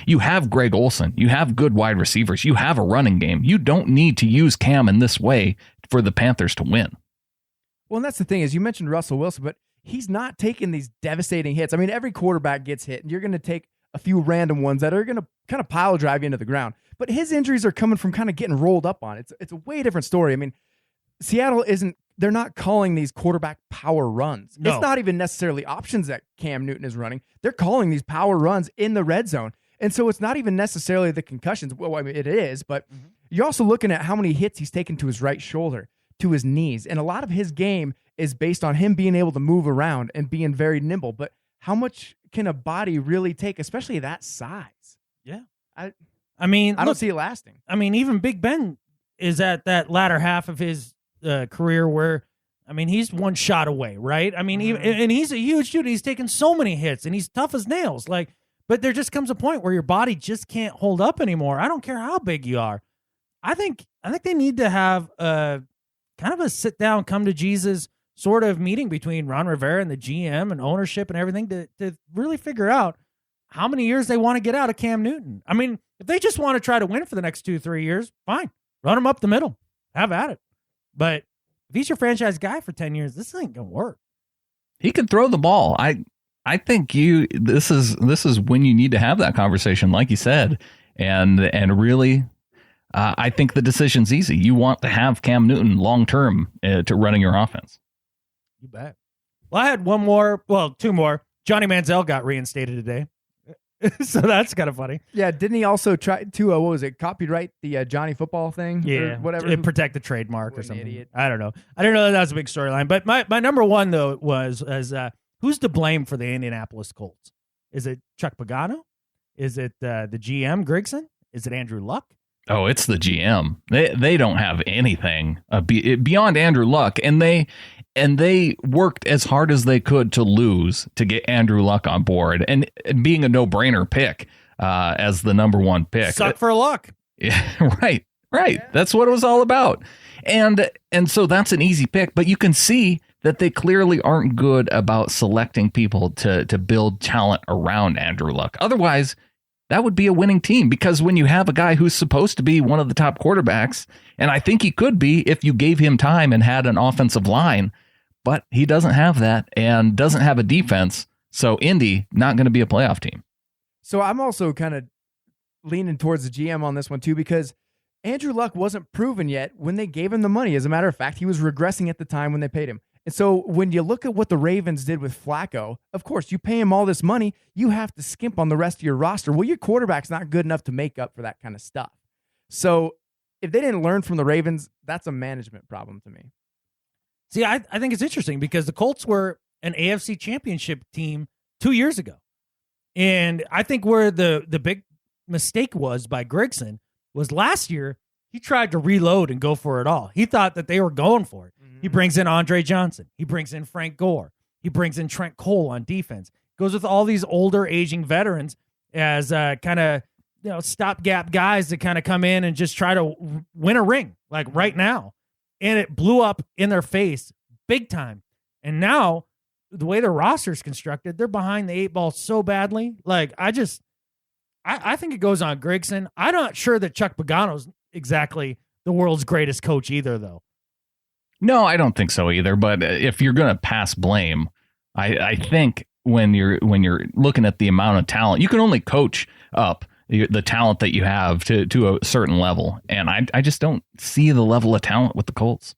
You have Greg Olsen, you have good wide receivers, you have a running game. You don't need to use Cam in this way for the Panthers to win. Well, and that's the thing, is you mentioned Russell Wilson, but he's not taking these devastating hits. I mean, every quarterback gets hit, and you're going to take a few random ones that are going to kind of pile drive you into the ground. But his injuries are coming from kind of getting rolled up on. It's a way different story. I mean, Seattle they're not calling these quarterback power runs. No. It's not even necessarily options that Cam Newton is running. They're calling these power runs in the red zone. And so it's not even necessarily the concussions. Well, I mean, it is, but you're also looking at how many hits he's taken to his right shoulder, to his knees. And a lot of his game is based on him being able to move around and being very nimble. But how much can a body really take, especially that size? Yeah. I don't see it lasting. I mean, even Big Ben is at that latter half of his career where, I mean, he's one shot away, right? I mean, and he's a huge dude. He's taken so many hits, and he's tough as nails. But there just comes a point where your body just can't hold up anymore. I don't care how big you are. I think they need to have a kind of a sit down, come to Jesus sort of meeting between Ron Rivera and the GM and ownership and everything to really figure out how many years they want to get out of Cam Newton. I mean, if they just want to try to win for the next 2-3 years, fine. Run him up the middle. Have at it. But if he's your franchise guy for 10 years, this ain't going to work. He can throw the ball. I think this is when you need to have that conversation, like you said, and really, I think the decision's easy. You want to have Cam Newton long term to running your offense. You bet. Well, I had two more. Johnny Manziel got reinstated today. So that's kind of funny. Yeah, didn't he also try to, copyright the Johnny Football thing? Yeah, or whatever. Protect the trademark or something. Idiot. I don't know. I didn't know that was a big storyline. But my number one, though, was who's to blame for the Indianapolis Colts? Is it Chuck Pagano? Is it the GM, Grigson? Is it Andrew Luck? Oh, it's the GM. They don't have anything beyond Andrew Luck, and they worked as hard as they could to lose to get Andrew Luck on board, and being a no-brainer pick as the number one pick. Suck for luck. Yeah, right. Yeah. That's what it was all about. And so that's an easy pick, but you can see that they clearly aren't good about selecting people to build talent around Andrew Luck. Otherwise, that would be a winning team, because when you have a guy who's supposed to be one of the top quarterbacks, and I think he could be if you gave him time and had an offensive line, but he doesn't have that and doesn't have a defense. So Indy, not going to be a playoff team. So I'm also kind of leaning towards the GM on this one too, because Andrew Luck wasn't proven yet when they gave him the money. As a matter of fact, he was regressing at the time when they paid him. And so when you look at what the Ravens did with Flacco, of course, you pay him all this money, you have to skimp on the rest of your roster. Well, your quarterback's not good enough to make up for that kind of stuff. So if they didn't learn from the Ravens, that's a management problem to me. See, I think it's interesting because the Colts were an AFC championship team 2 years ago. And I think where the big mistake was by Grigson was last year, he tried to reload and go for it all. He thought that they were going for it. He brings in Andre Johnson. He brings in Frank Gore. He brings in Trent Cole on defense. Goes with all these older, aging veterans as kind of stopgap guys that kind of come in and just try to win a ring, like right now. And it blew up in their face big time. And now, the way their roster's constructed, they're behind the 8 ball so badly. Like, I think it goes on Grigson. I'm not sure that Chuck Pagano's exactly the world's greatest coach either, though. No, I don't think so either. But if you're going to pass blame, I think when you're looking at the amount of talent, you can only coach up the talent that you have to a certain level. And I just don't see the level of talent with the Colts.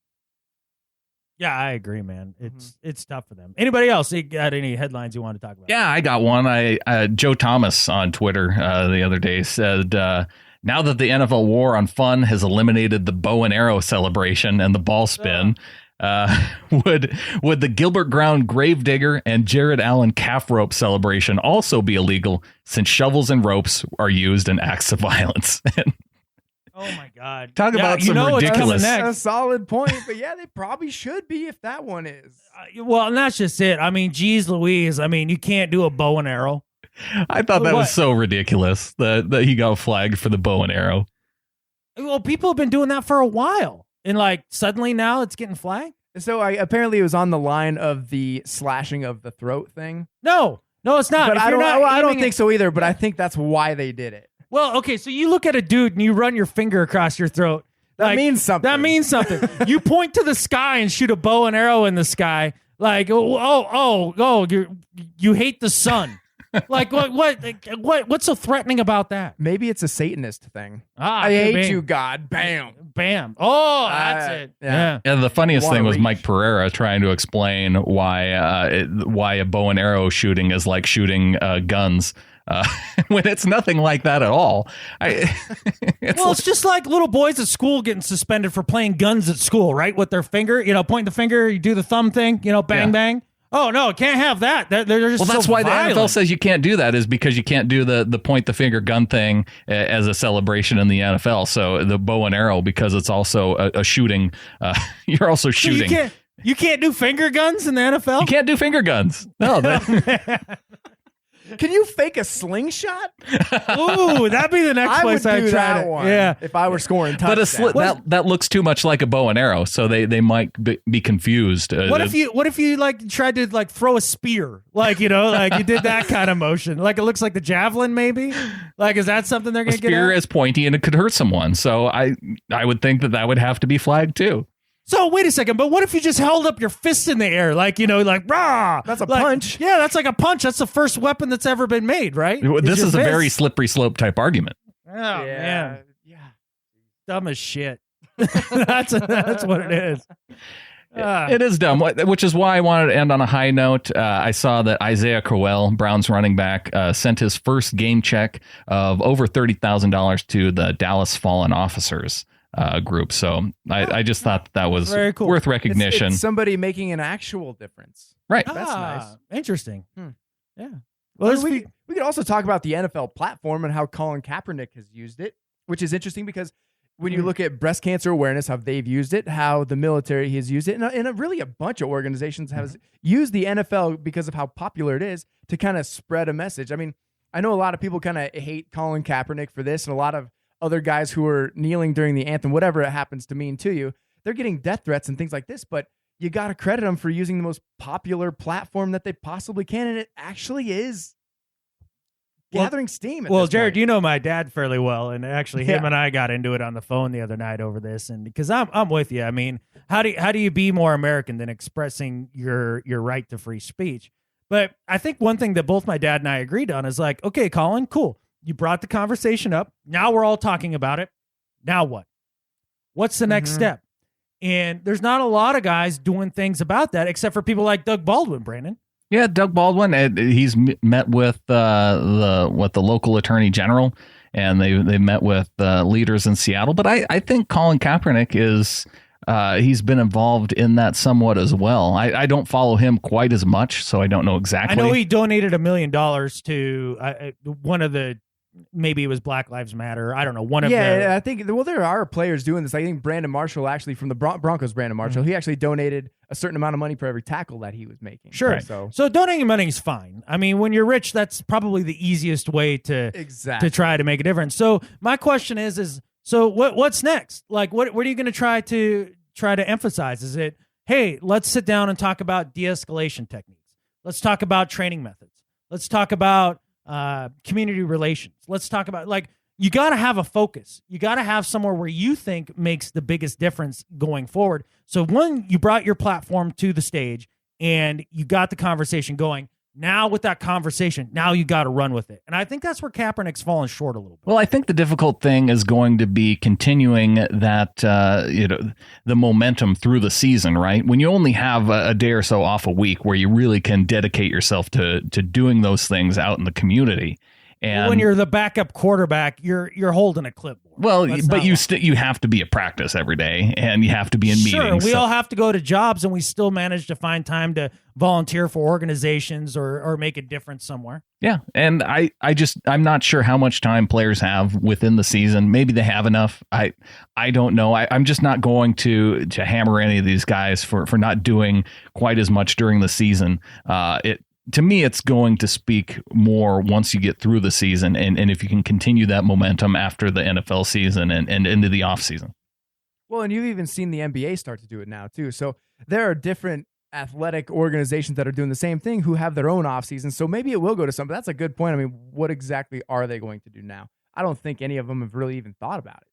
Yeah, I agree, man. It's tough for them. Anybody else? You got any headlines you want to talk about? Yeah, I got one. Joe Thomas on Twitter the other day said, now that the NFL war on fun has eliminated the bow and arrow celebration and the ball spin, would the Gilbert Ground Gravedigger and Jared Allen calf rope celebration also be illegal since shovels and ropes are used in acts of violence? Oh my God! Talk about some ridiculous. That's a solid point, but yeah, they probably should be if that one is. Well, and that's just it. I mean, geez Louise. I mean, you can't do a bow and arrow. I thought that was so ridiculous that he got flagged for the bow and arrow. Well, people have been doing that for a while, and like suddenly now it's getting flagged. So apparently it was on the line of the slashing of the throat thing. No, it's not. But I don't think so either. But I think that's why they did it. Well, okay, so you look at a dude and you run your finger across your throat. That means something. That means something. You point to the sky and shoot a bow and arrow in the sky. Like, you hate the sun. Like, what's so threatening about that? Maybe it's a Satanist thing. I hate you, God. Bam. Bam. Oh, that's it. Yeah. And the funniest thing was Mike Pereira trying to explain why a bow and arrow shooting is like shooting guns. When it's nothing like that at all. It's just like little boys at school getting suspended for playing guns at school, right? With their finger, point the finger, you do the thumb thing, bang, bang. Oh, no, can't have that. They're just that's so why violent. the NFL says you can't do that, is because you can't do the point the finger gun thing as a celebration in the NFL. So the bow and arrow, because it's also a shooting, you're also shooting. So you can't do finger guns in the NFL? You can't do finger guns. No. Can you fake a slingshot? Ooh, that'd be the next place I'd try that it. one. Yeah, if I were scoring touchdowns. But that looks too much like a bow and arrow, so they might be confused. What if you like tried to like throw a spear, like you did that kind of motion, like it looks like the javelin, maybe? Like, is that something they're going to get? A spear is pointy and it could hurt someone, so I would think that would have to be flagged too. So wait a second, but what if you just held up your fist in the air, like rah? That's a punch. Yeah, that's like a punch. That's the first weapon that's ever been made, right? This is a very slippery slope type argument. Oh man, yeah, dumb as shit. that's what it is. It is dumb, which is why I wanted to end on a high note. I saw that Isaiah Crowell, Browns running back, sent his first game check of over $30,000 to the Dallas Fallen Officers group. So I just thought that was very cool. Worth recognition. It's somebody making an actual difference. Right. That's nice. Interesting. Yeah. Well, we could also talk about the NFL platform and how Colin Kaepernick has used it, which is interesting because when you look at breast cancer awareness, how they've used it, how the military has used it, and really a bunch of organizations have used the NFL because of how popular it is to kind of spread a message. I mean, I know a lot of people kind of hate Colin Kaepernick for this, and a lot of other guys who are kneeling during the anthem, whatever it happens to mean to you, they're getting death threats and things like this, but you got to credit them for using the most popular platform that they possibly can, and it actually is gathering steam. Well, Jared, you know my dad fairly well, and actually him and I got into it on the phone the other night over this, and because I'm with you. I mean, how do you be more American than expressing your right to free speech? But I think one thing that both my dad and I agreed on is like, okay, Colin, cool. You brought the conversation up. Now we're all talking about it. Now what? What's the next step? And there's not a lot of guys doing things about that, except for people like Doug Baldwin, Brandon. Yeah, Doug Baldwin. He's met with the local attorney general, and they met with leaders in Seattle. But I think Colin Kaepernick is he's been involved in that somewhat as well. I don't follow him quite as much, so I don't know exactly. I know he donated $1 million to one of the. Maybe it was Black Lives Matter. I don't know. I think, there are players doing this. I think Brandon Marshall, actually, from the Broncos, Brandon Marshall, he actually donated a certain amount of money for every tackle that he was making. Sure. Right. So donating money is fine. I mean, when you're rich, that's probably the easiest way to try to make a difference. So my question is so what's next? Like, what are you going to try to emphasize? Is it, hey, let's sit down and talk about de-escalation techniques. Let's talk about training methods. Let's talk about community relations. Let's talk about, like, you got to have a focus. You got to have somewhere where you think makes the biggest difference going forward. So one, you brought your platform to the stage and you got the conversation going. Now with that conversation, now you got to run with it. And I think that's where Kaepernick's fallen short a little bit. Well, I think the difficult thing is going to be continuing that, the momentum through the season, right? When you only have a day or so off a week where you really can dedicate yourself to doing those things out in the community. And when you're the backup quarterback, you're holding a clipboard. Well, but you have to be at practice every day, and you have to be in meetings. We all have to go to jobs, and we still manage to find time to volunteer for organizations or make a difference somewhere. Yeah, and I'm not sure how much time players have within the season. Maybe they have enough. I don't know. I'm just not going to hammer any of these guys for not doing quite as much during the season. To me, it's going to speak more once you get through the season and if you can continue that momentum after the NFL season and into the offseason. Well, and you've even seen the NBA start to do it now, too. So there are different athletic organizations that are doing the same thing who have their own offseason. So maybe it will go to some, but that's a good point. I mean, what exactly are they going to do now? I don't think any of them have really even thought about it.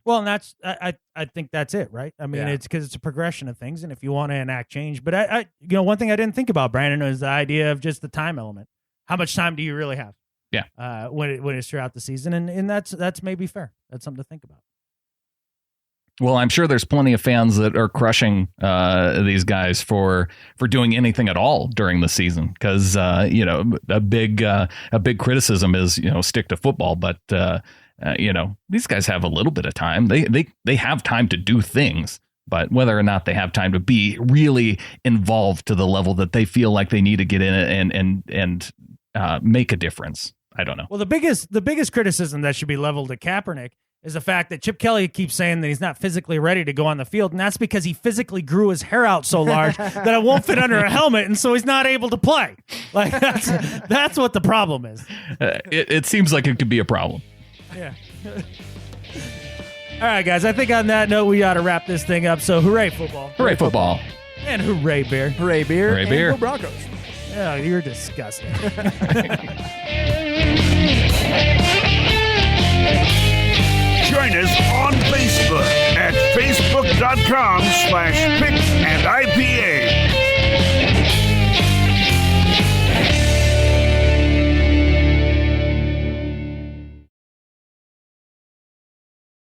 Well, and that's I think that's it, right? I mean, It's because it's a progression of things, and if you want to enact change. But I one thing I didn't think about, Brandon, was the idea of just the time element. How much time do you really have? Yeah. When it's throughout the season, and that's maybe fair. That's something to think about. Well, I'm sure there's plenty of fans that are crushing these guys for doing anything at all during the season because a big criticism is stick to football, but. These guys have a little bit of time. They have time to do things, but whether or not they have time to be really involved to the level that they feel like they need to get in it and make a difference, I don't know. Well, the biggest criticism that should be leveled at Kaepernick is the fact that Chip Kelly keeps saying that he's not physically ready to go on the field, and that's because he physically grew his hair out so large that it won't fit under a helmet, and so he's not able to play. Like that's what the problem is. It seems like it could be a problem. Yeah. All right, guys. I think on that note, we ought to wrap this thing up. So, hooray, football. Hooray, football. And hooray, beer. Hooray, beer. Hooray, beer. And go Broncos. Oh, you're disgusting. Join us on Facebook at facebook.com/picks&IPA.